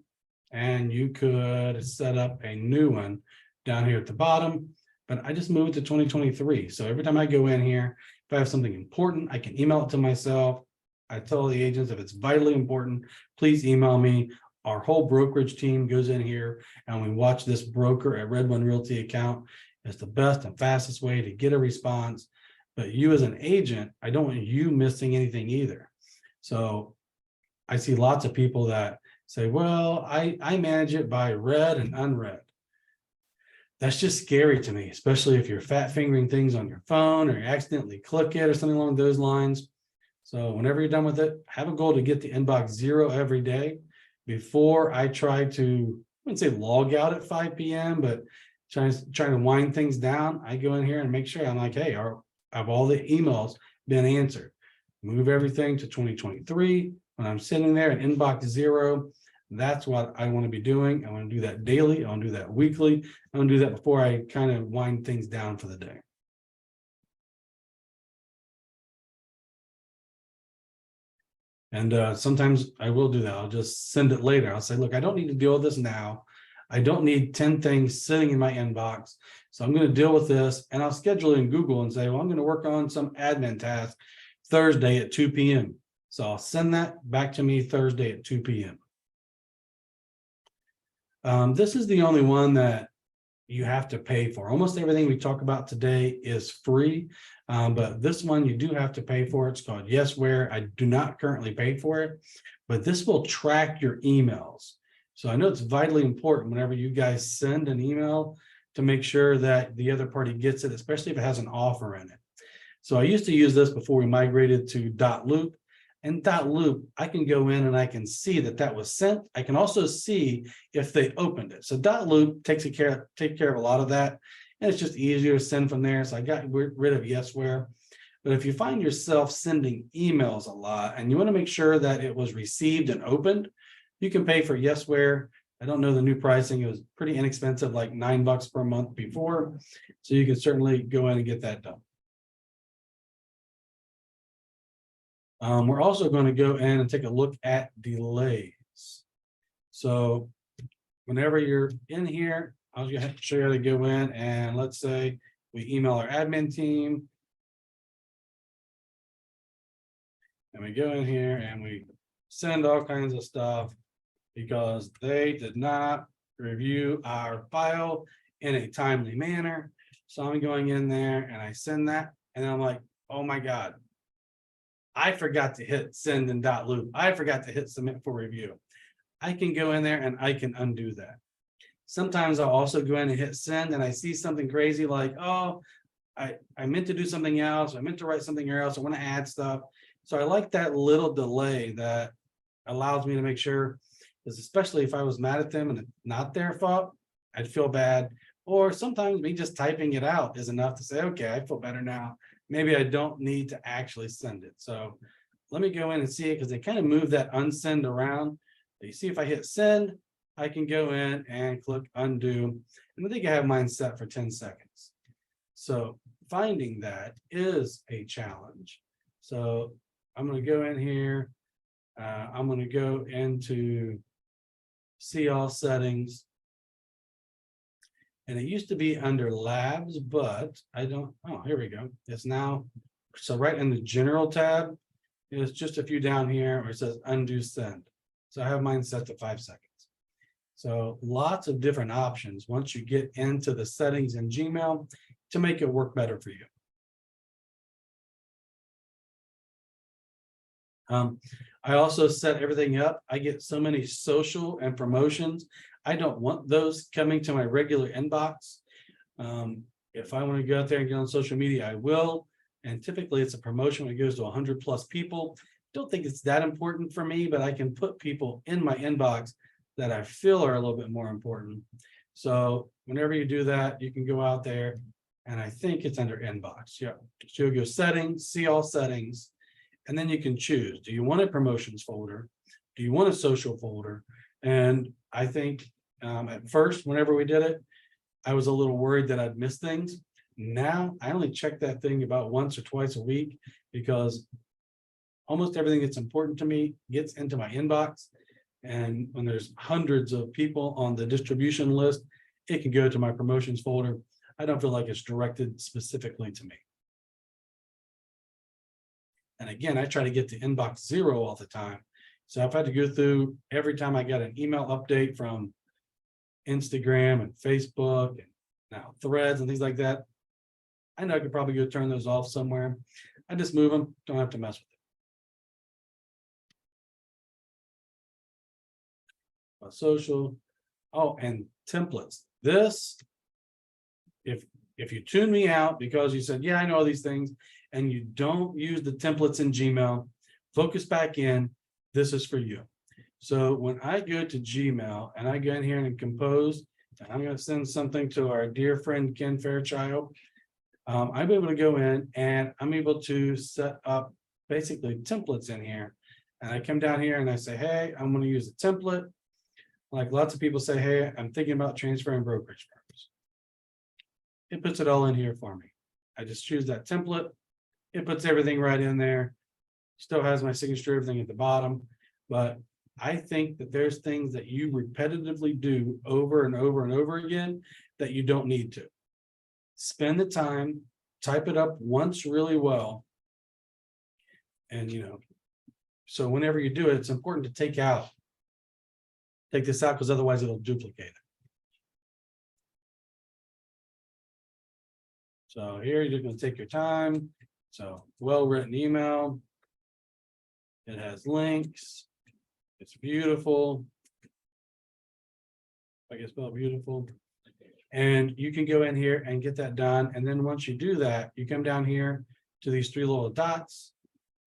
and you could set up a new one down here at the bottom. But I just move it to 2023. So every time I go in here, if I have something important, I can email it to myself. I tell the agents, if it's vitally important, please email me. Our whole brokerage team goes in here and we watch this broker at Red One Realty account. It's the best and fastest way to get a response. But you as an agent, I don't want you missing anything either. So I see lots of people that say, well, I manage it by read and unread. That's just scary to me, especially if you're fat fingering things on your phone or you accidentally click it or something along those lines. So whenever you're done with it, have a goal to get to inbox 0 every day. Before I try to, I wouldn't say log out at 5 p.m., but trying to wind things down, I go in here and make sure I'm like, hey, have all the emails been answered? Move everything to 2023. When I'm sitting there at inbox 0, that's what I want to be doing. I want to do that daily. I want to do that weekly. I want to do that before I kind of wind things down for the day. And sometimes I will do that. I'll just send it later. I'll say, look, I don't need to deal with this now. I don't need 10 things sitting in my inbox. So I'm going to deal with this, and I'll schedule it in Google and say, well, I'm going to work on some admin task Thursday at 2 p.m. So I'll send that back to me Thursday at 2 p.m. This is the only one that you have to pay for. Almost everything we talk about today is free, but this one you do have to pay for. It's called Yesware. I do not currently pay for it, but this will track your emails. So I know it's vitally important whenever you guys send an email to make sure that the other party gets it, especially if it has an offer in it. So I used to use this before we migrated to .loop. And .loop, I can go in and I can see that that was sent. I can also see if they opened it. So .loop takes care of a lot of that, and it's just easier to send from there. So I got rid of Yesware. But if you find yourself sending emails a lot and you want to make sure that it was received and opened, you can pay for Yesware. I don't know the new pricing. It was pretty inexpensive, like $9 per month before. So you can certainly go in and get that done. We're also going to go in and take a look at delays. So whenever you're in here, I'll just show you how to go in, and let's say we email our admin team. And we go in here and we send all kinds of stuff because they did not review our file in a timely manner. So I'm going in there and I send that, and I'm like, oh my God, I forgot to hit send in .loop. I forgot to hit submit for review. I can go in there and I can undo that. Sometimes I'll also go in and hit send and I see something crazy like, oh, I meant to do something else. I meant to write something else. I want to add stuff. So I like that little delay that allows me to make sure, because especially if I was mad at them and it's not their fault, I'd feel bad. Or sometimes me just typing it out is enough to say, okay, I feel better now. Maybe I don't need to actually send it. So let me go in and see it, because they kind of move that unsend around. You see, if I hit send, I can go in and click undo. And I think I have mine set for 10 seconds. So finding that is a challenge. So I'm going to go in here. I'm going to go into see all settings. And it used to be under labs, but I don't, oh, here we go. It's now, so right in the general tab, it's just a few down here where it says undo send. So I have mine set to 5 seconds. So lots of different options once you get into the settings in Gmail to make it work better for you. I also set everything up. I get so many social and promotions. I don't want those coming to my regular inbox. If I want to go out there and get on social media, I will. And typically it's a promotion when it goes to 100+ people. Don't think it's that important for me, but I can put people in my inbox that I feel are a little bit more important. So whenever you do that, you can go out there and I think it's under inbox. Yeah. So you'll go settings, see all settings, and then you can choose. Do you want a promotions folder? Do you want a social folder? And I think at first, whenever we did it, I was a little worried that I'd miss things. Now I only check that thing about once or twice a week because almost everything that's important to me gets into my inbox. And when there's hundreds of people on the distribution list, it can go to my promotions folder. I don't feel like it's directed specifically to me. And again, I try to get to inbox 0 all the time. So if I had to go through every time I got an email update from Instagram and Facebook and now Threads and things like that, I know I could probably go turn those off somewhere. I just move them, don't have to mess with it. Social. Oh, and templates. This, if you tune me out because you said, yeah, I know all these things, and you don't use the templates in Gmail, focus back in, this is for you. So when I go to Gmail and I go in here and compose, and I'm going to send something to our dear friend Ken Fairchild, I'm able to go in and I'm able to set up basically templates in here. And I come down here and I say, hey, I'm going to use a template. Like lots of people say, hey, I'm thinking about transferring brokerage firms. It puts it all in here for me. I just choose that template. It puts everything right in there. Still has my signature, everything at the bottom. But I think that there's things that you repetitively do over and over and over again that you don't need to. Spend the time, type it up once really well. And, so whenever you do it, it's important to take this out because otherwise it'll duplicate it. So here you're going to take your time. So well-written email. It has links. It's beautiful. I guess spell beautiful. And you can go in here and get that done. And then once you do that, you come down here to these 3 little dots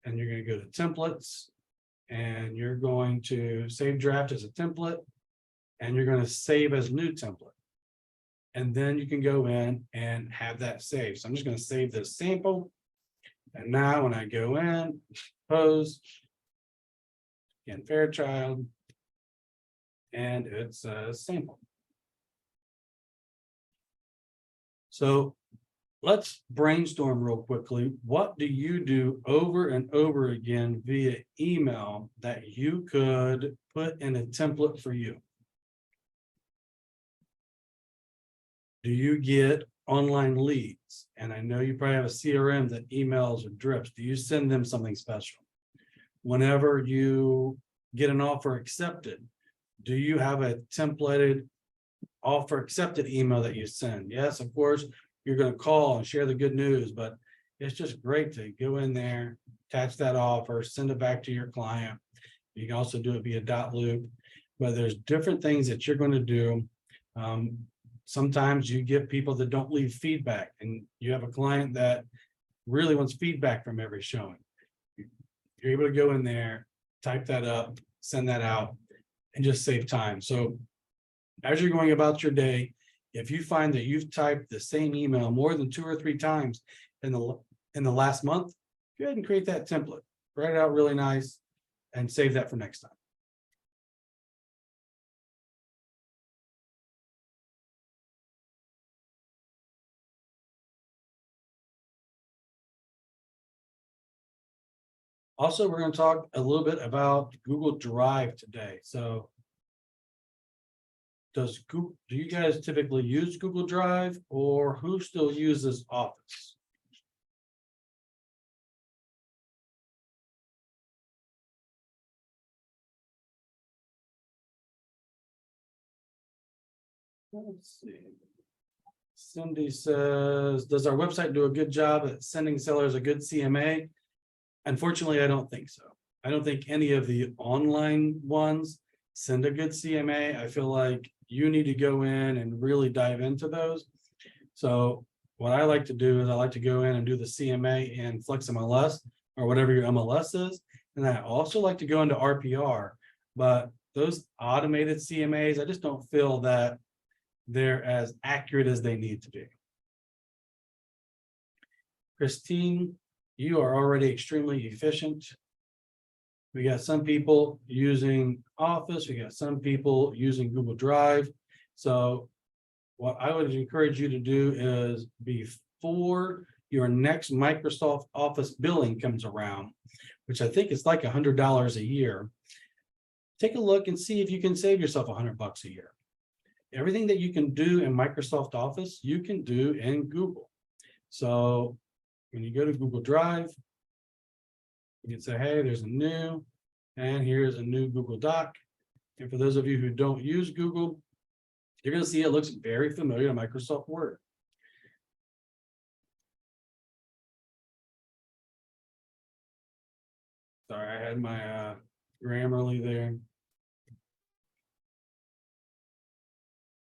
and you're going to go to templates and you're going to save draft as a template and you're going to save as new template. And then you can go in and have that saved. So I'm just going to save this sample. And now when I go in, compose, again, Fairchild, and it's a sample. So let's brainstorm real quickly. What do you do over and over again via email that you could put in a template for you? Do you get online leads? And I know you probably have a CRM that emails or drips. Do you send them something special? Whenever you get an offer accepted, do you have a templated offer accepted email that you send? Yes, of course, you're going to call and share the good news, but it's just great to go in there, attach that offer, send it back to your client. You can also do it via dot loop, but there's different things that you're going to do. Sometimes you get people that don't leave feedback, and you have a client that really wants feedback from every showing. You're able to go in there, type that up, send that out, and just save time. So as you're going about your day, if you find that you've typed the same email more than 2 or 3 times in the last month, go ahead and create that template, write it out really nice, and save that for next time. Also, we're going to talk a little bit about Google Drive today. So do you guys typically use Google Drive, or who still uses Office? Let's see. Cindy says, does our website do a good job at sending sellers a good CMA? Unfortunately, I don't think so. I don't think any of the online ones send a good CMA. I feel like you need to go in and really dive into those. So what I like to do is I like to go in and do the CMA in Flex MLS or whatever your MLS is. And I also like to go into RPR, but those automated CMAs, I just don't feel that they're as accurate as they need to be. Christine, you are already extremely efficient. We got some people using Office, we got some people using Google Drive. So what I would encourage you to do is before your next Microsoft Office billing comes around, which I think is like $100 a year, take a look and see if you can save yourself $100 a year. Everything that you can do in Microsoft Office, you can do in Google. So when you go to Google Drive, you can say, hey, there's a new, and here's a new Google Doc. And for those of you who don't use Google, you're going to see it looks very familiar to Microsoft Word. Sorry, I had my Grammarly there.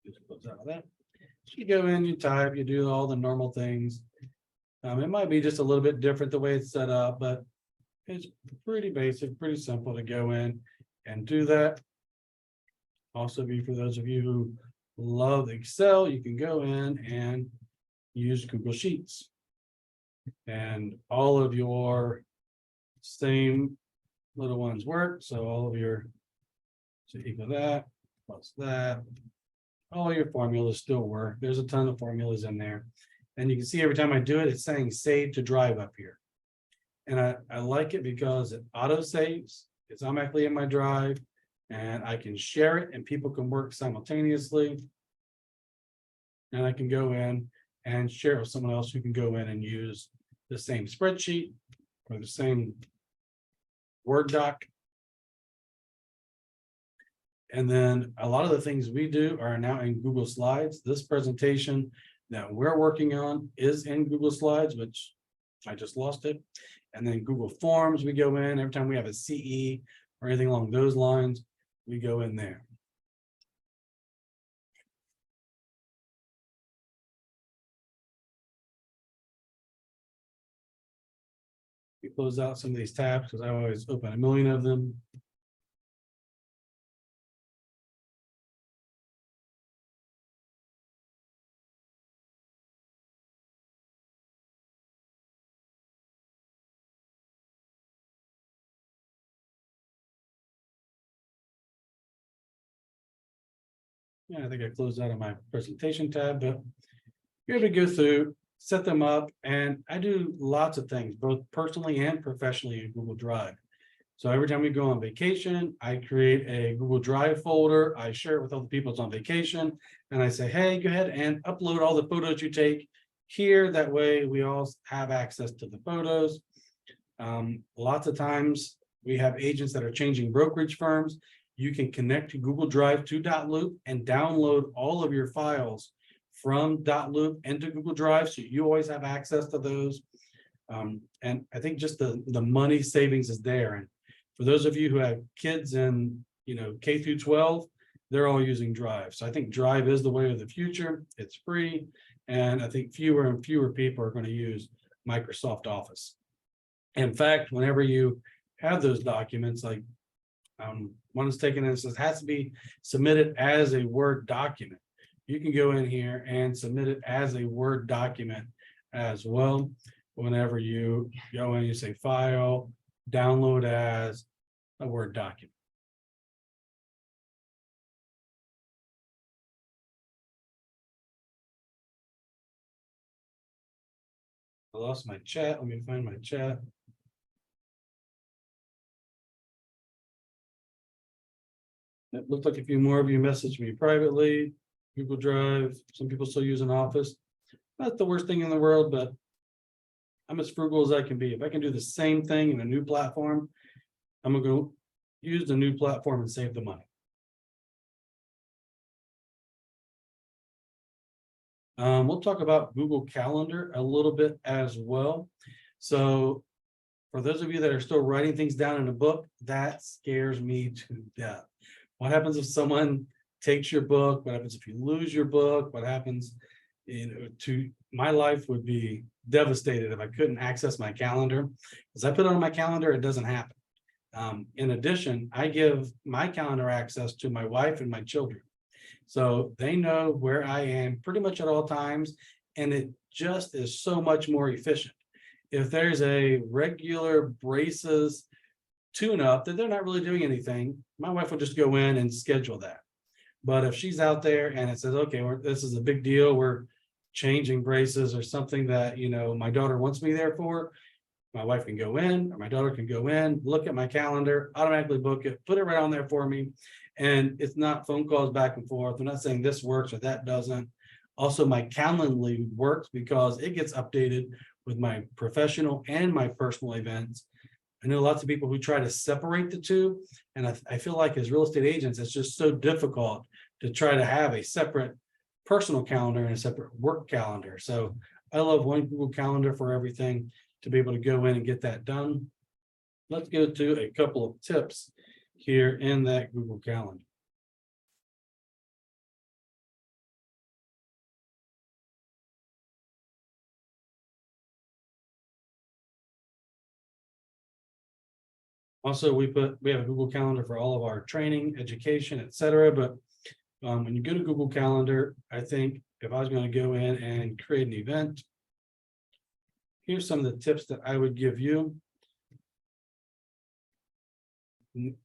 Just close out of that. You go in, you type, you do all the normal things. It might be just a little bit different the way it's set up, but it's pretty basic, pretty simple to go in and do that. Also, be for those of you who love Excel, you can go in and use Google Sheets. And all of your same little ones work. So all of your, so equal that, plus that, all your formulas still work. There's a ton of formulas in there. And you can see every time I do it, it's saying save to drive up here. And I like it because it auto saves. It's automatically in my drive and I can share it and people can work simultaneously. And I can go in and share it with someone else who can go in and use the same spreadsheet or the same Word doc. And then a lot of the things we do are now in Google Slides. This presentation that we're working on is in Google Slides, which I just lost it. And then Google Forms, we go in every time we have a CE or anything along those lines, we go in there. We close out some of these tabs because I always open a million of them. Yeah, I think I closed out of my presentation tab, but you're able to go through, set them up, and I do lots of things, both personally and professionally in Google Drive. So every time we go on vacation, I create a Google Drive folder. I share it with all the people that's on vacation. And I say, hey, go ahead and upload all the photos you take here. That way we all have access to the photos. Lots of times we have agents that are changing brokerage firms. You can connect to Google Drive to .loop and download all of your files from .loop into Google Drive. So you always have access to those. And I think just the money savings is there. And for those of you who have kids in, K through 12, they're all using Drive. So I think Drive is the way of the future. It's free. And I think fewer and fewer people are going to use Microsoft Office. In fact, whenever you have those documents, like one is taken and it says has to be submitted as a Word document. You can go in here and submit it as a Word document as well. Whenever you go in, you say file, download as a Word document. I lost my chat. Let me find my chat. It looked like a few more of you messaged me privately. Google Drive, some people still use an Office. Not the worst thing in the world, but I'm as frugal as I can be. If I can do the same thing in a new platform, I'm gonna go use the new platform and save the money. We'll talk about Google Calendar a little bit as well. So for those of you that are still writing things down in a book, that scares me to death. What happens if someone takes your book? What happens if you lose your book? What happens, to my life would be devastated if I couldn't access my calendar. As I put it on my calendar, it doesn't happen. In addition, I give my calendar access to my wife and my children. So they know where I am pretty much at all times, and it just is so much more efficient. If there's a regular braces tune-up that they're not really doing anything, my wife will just go in and schedule that. But if she's out there and it says, okay, this is a big deal, we're changing braces or something that, my daughter wants me there for, my wife can go in, or my daughter can go in, look at my calendar, automatically book it, put it right on there for me. And it's not phone calls back and forth. I'm not saying this works or that doesn't. Also, my Calendly works because it gets updated with my professional and my personal events. I know lots of people who try to separate the two. And I feel like as real estate agents, it's just so difficult to try to have a separate personal calendar and a separate work calendar. So I love one Google Calendar for everything to be able to go in and get that done. Let's go to a couple of tips here in that Google Calendar. Also, we have a Google Calendar for all of our training, education, etc. But when you go to Google Calendar, I think if I was going to go in and create an event, here's some of the tips that I would give you.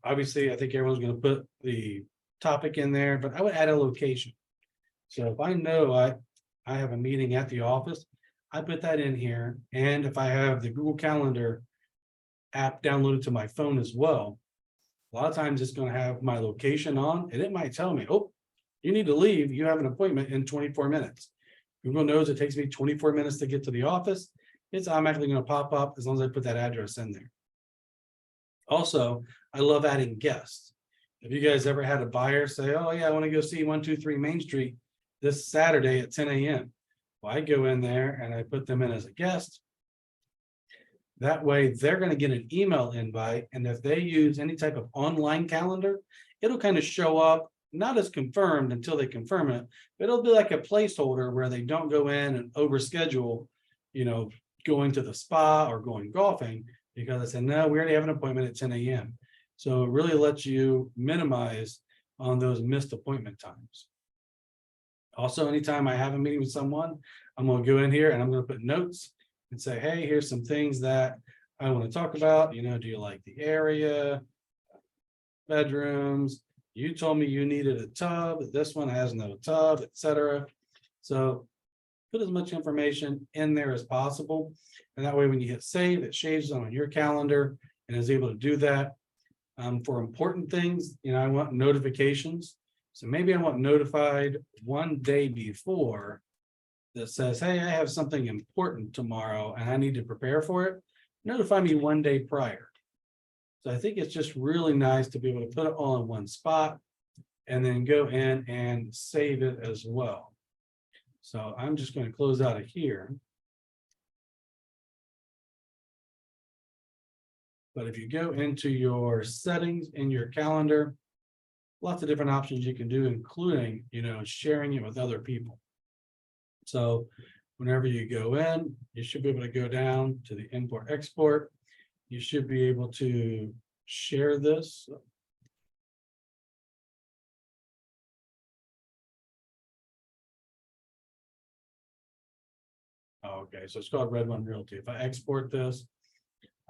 Obviously, I think everyone's going to put the topic in there, but I would add a location. So if I know I have a meeting at the office, I put that in here. And if I have the Google Calendar app downloaded to my phone as well, a lot of times it's going to have my location on, and it might tell me, oh, you need to leave. You have an appointment in 24 minutes. Google knows it takes me 24 minutes to get to the office. It's automatically going to pop up as long as I put that address in there. Also, I love adding guests. Have you guys ever had a buyer say, oh yeah, I want to go see 123 Main Street this Saturday at 10 a.m. Well, I go in there and I put them in as a guest. That way they're going to get an email invite. And if they use any type of online calendar, it'll kind of show up, not as confirmed until they confirm it, but it'll be like a placeholder where they don't go in and overschedule, going to the spa or going golfing, because I said, no, we already have an appointment at 10 a.m. So it really lets you minimize on those missed appointment times. Also, anytime I have a meeting with someone, I'm going to go in here and I'm going to put notes and say, hey, here's some things that I want to talk about. Do you like the area, bedrooms? You told me you needed a tub. This one has no tub, etc. So put as much information in there as possible. And that way, when you hit save, it shaves on your calendar and is able to do that. For important things, I want notifications. So maybe I want notified one day before that says, hey, I have something important tomorrow and I need to prepare for it. Notify me one day prior. So I think it's just really nice to be able to put it all in one spot and then go in and save it as well. So I'm just going to close out of here. But if you go into your settings in your calendar, lots of different options you can do, including, sharing it with other people. So whenever you go in, you should be able to go down to the import export. You should be able to share this. Okay, so it's called Red One Realty. If I export this,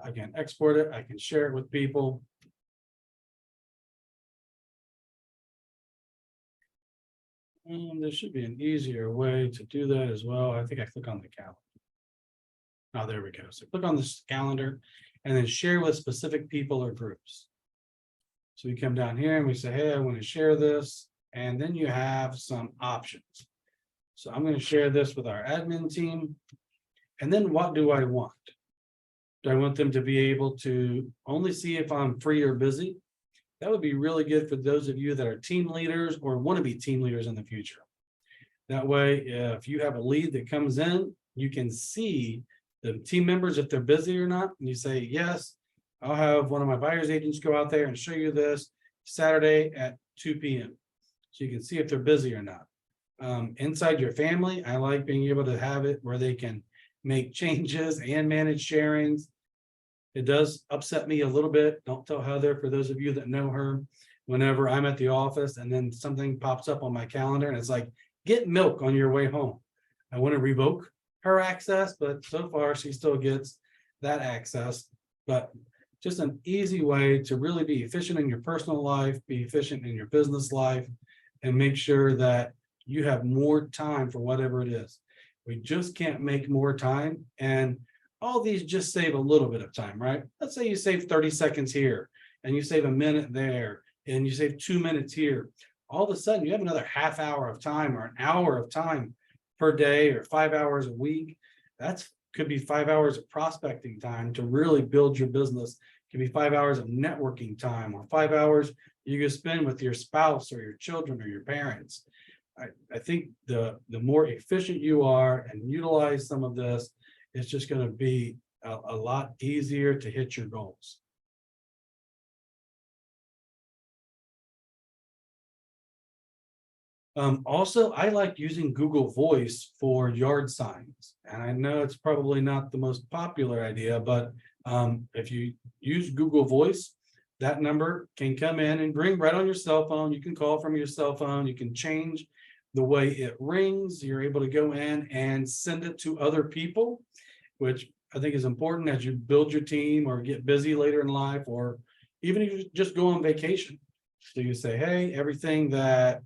I can export it. I can share it with people. And there should be an easier way to do that as well. I think I click on the calendar. Oh, there we go. So click on this calendar and then share with specific people or groups. So we come down here and we say, hey, I want to share this. And then you have some options. So I'm going to share this with our admin team. And then what do I want? Do I want them to be able to only see if I'm free or busy? That would be really good for those of you that are team leaders or want to be team leaders in the future. That way, if you have a lead that comes in, you can see the team members if they're busy or not. And you say, yes, I'll have one of my buyer's agents go out there and show you this Saturday at 2 p.m. So you can see if they're busy or not. Inside your family, I like being able to have it where they can make changes and manage sharings. It does upset me a little bit. Don't tell Heather, for those of you that know her, whenever I'm at the office and then something pops up on my calendar and it's like, get milk on your way home. I want to revoke her access, but so far she still gets that access. But just an easy way to really be efficient in your personal life, be efficient in your business life, and make sure that you have more time for whatever it is. We just can't make more time. And all these just save a little bit of time, right? Let's say you save 30 seconds here and you save a minute there and you save 2 minutes here. All of a sudden you have another half hour of time or an hour of time per day or 5 hours a week. That's could be 5 hours of prospecting time to really build your business. It could be 5 hours of networking time or 5 hours you can spend with your spouse or your children or your parents. I think the more efficient you are and utilize some of this, it's just going to be a lot easier to hit your goals. Also, I like using Google Voice for yard signs. And I know it's probably not the most popular idea, but if you use Google Voice, that number can come in and ring right on your cell phone. You can call from your cell phone. You can change the way it rings. You're able to go in and send it to other people, which I think is important as you build your team or get busy later in life, or even if you just go on vacation. So you say, hey, everything that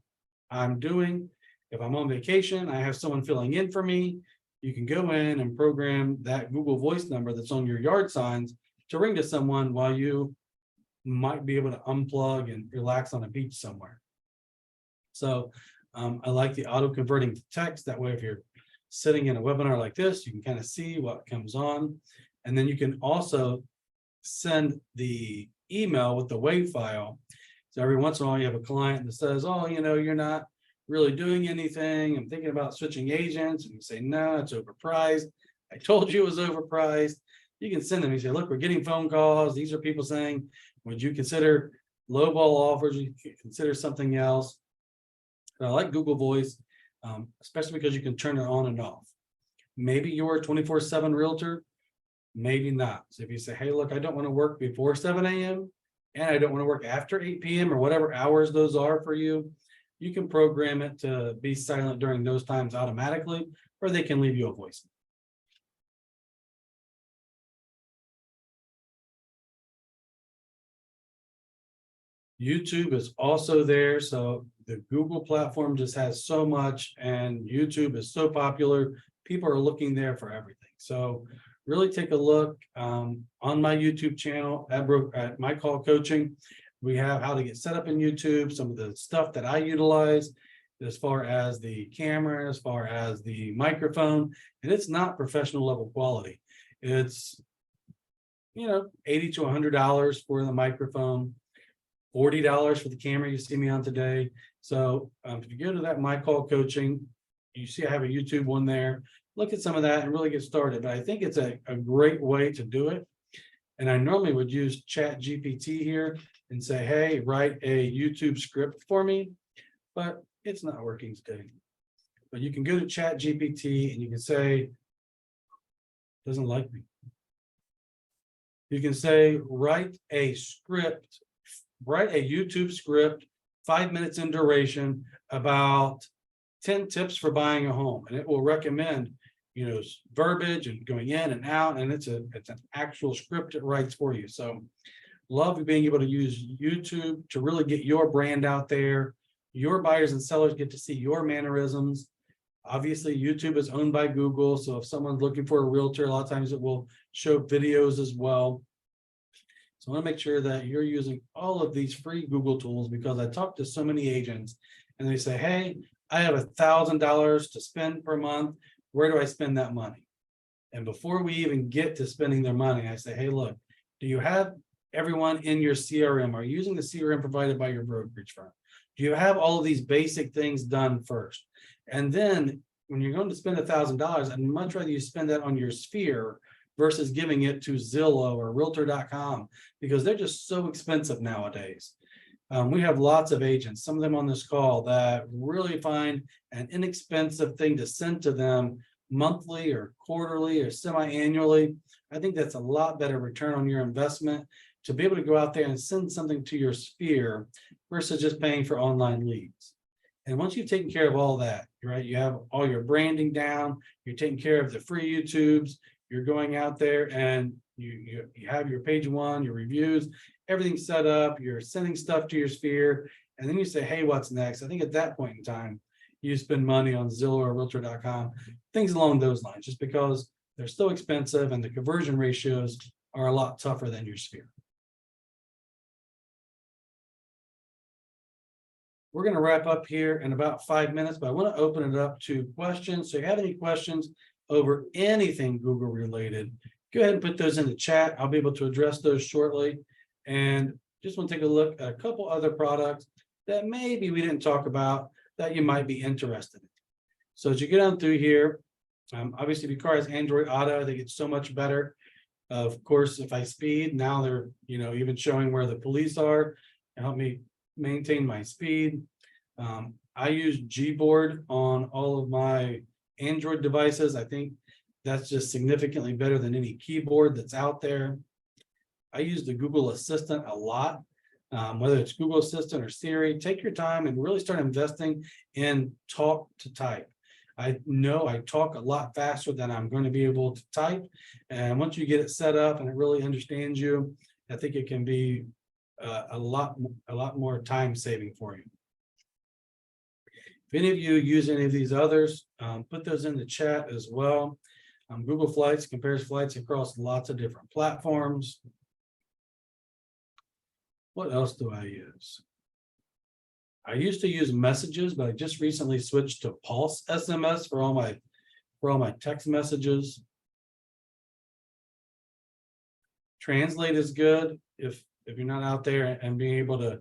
I'm doing, if I'm on vacation, I have someone filling in for me. You can go in and program that Google Voice number that's on your yard signs to ring to someone while you might be able to unplug and relax on a beach somewhere. So I like the auto converting to text. That way, if you're sitting in a webinar like this, you can kind of see what comes on. And then you can also send the email with the WAV file. So every once in a while you have a client that says, oh, you know, you're not really doing anything. I'm thinking about switching agents. And you say, no, it's overpriced. I told you it was overpriced. You can send them. You say, look, we're getting phone calls. These are people saying, would you consider lowball offers? You can consider something else. But I like Google Voice, especially because you can turn it on and off. Maybe you're a 24/7 realtor, maybe not. So if you say, hey, look, I don't want to work before 7 a.m. and I don't want to work after 8 p.m. or whatever hours those are for you, you can program it to be silent during those times automatically, or they can leave you a voice. YouTube is also there. So the Google platform just has so much, and YouTube is so popular. People are looking there for everything. So really take a look on my YouTube channel at My Call Coaching. We have how to get set up in YouTube, some of the stuff that I utilize as far as the camera, as far as the microphone, and it's not professional level quality. It's, you know, $80 to $100 for the microphone, $40 for the camera you see me on today. So if you go to that My Call Coaching, you see I have a YouTube one there. Look at some of that and really get started. But I think it's a great way to do it. And I normally would use Chat GPT here and say, hey, write a YouTube script for me, but it's not working today. But you can go to Chat GPT and you can say, doesn't like me. You can say, write a script, write a YouTube script, 5 minutes in duration, about 10 tips for buying a home. And it will recommend, you know, verbiage and going in and out. And it's an actual script it writes for you. So love being able to use YouTube to really get your brand out there. Your buyers and sellers get to see your mannerisms. Obviously, YouTube is owned by Google. So if someone's looking for a realtor, a lot of times it will show videos as well. So I want to make sure that you're using all of these free Google tools, because I talk to so many agents and they say, hey, I have $1,000 to spend per month. Where do I spend that money? And before we even get to spending their money, I say, hey, look, do you have everyone in your CRM? Are you using the CRM provided by your brokerage firm? Do you have all of these basic things done first? And then when you're going to spend $1,000, I'd much rather you spend that on your sphere versus giving it to Zillow or Realtor.com, because they're just so expensive nowadays. We have lots of agents, some of them on this call, that really find an inexpensive thing to send to them monthly or quarterly or semi-annually. I think that's a lot better return on your investment to be able to go out there and send something to your sphere versus just paying for online leads. And once you've taken care of all that, right, you have all your branding down, you're taking care of the free YouTubes, you're going out there and you have your page one, your reviews, everything set up, you're sending stuff to your sphere, and then you say, hey, what's next? I think at that point in time, you spend money on Zillow or Realtor.com, things along those lines, just because they're so expensive and the conversion ratios are a lot tougher than your sphere. We're going to wrap up here in about 5 minutes, but I want to open it up to questions. So if you have any questions over anything Google related, go ahead and put those in the chat. I'll be able to address those shortly. And just want to take a look at a couple other products that maybe we didn't talk about that you might be interested in. So as you get on through here, obviously, if your car has Android Auto, I think it's so much better. Of course, if I speed, now they're even showing where the police are to help me maintain my speed. I use Gboard on all of my Android devices. I think that's just significantly better than any keyboard that's out there. I use the Google Assistant a lot, whether it's Google Assistant or Siri. Take your time and really start investing in talk to type. I know I talk a lot faster than I'm going to be able to type. And once you get it set up and it really understands you, I think it can be a lot more time saving for you. If any of you use any of these others, put those in the chat as well. Google Flights compares flights across lots of different platforms. What else do I use? I used to use Messages, but I just recently switched to Pulse SMS for all my text messages. Translate is good if you're not out there and being able to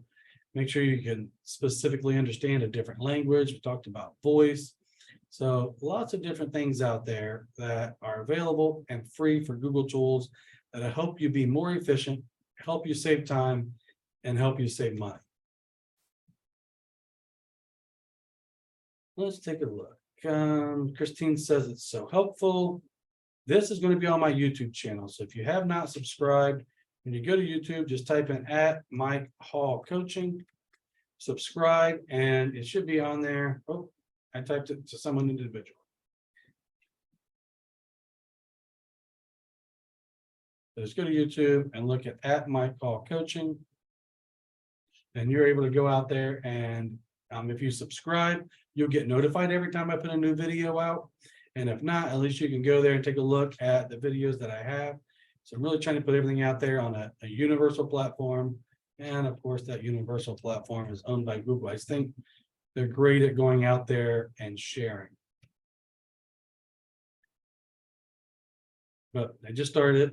make sure you can specifically understand a different language. We talked about voice. So lots of different things out there that are available and free for Google tools that help you be more efficient, help you save time, and help you save money. Let's take a look. Christine says it's so helpful. This is going to be on my YouTube channel. So if you have not subscribed, when you go to YouTube, just type in @MikeHallCoaching, subscribe, and it should be on there. Oh, I typed it to someone individual. So just go to YouTube and look at @MikeHallCoaching. And you're able to go out there and if you subscribe, you'll get notified every time I put a new video out. And if not, at least you can go there and take a look at the videos that I have. So I'm really trying to put everything out there on a universal platform. And of course, that universal platform is owned by Google. I think they're great at going out there and sharing. But I just started it.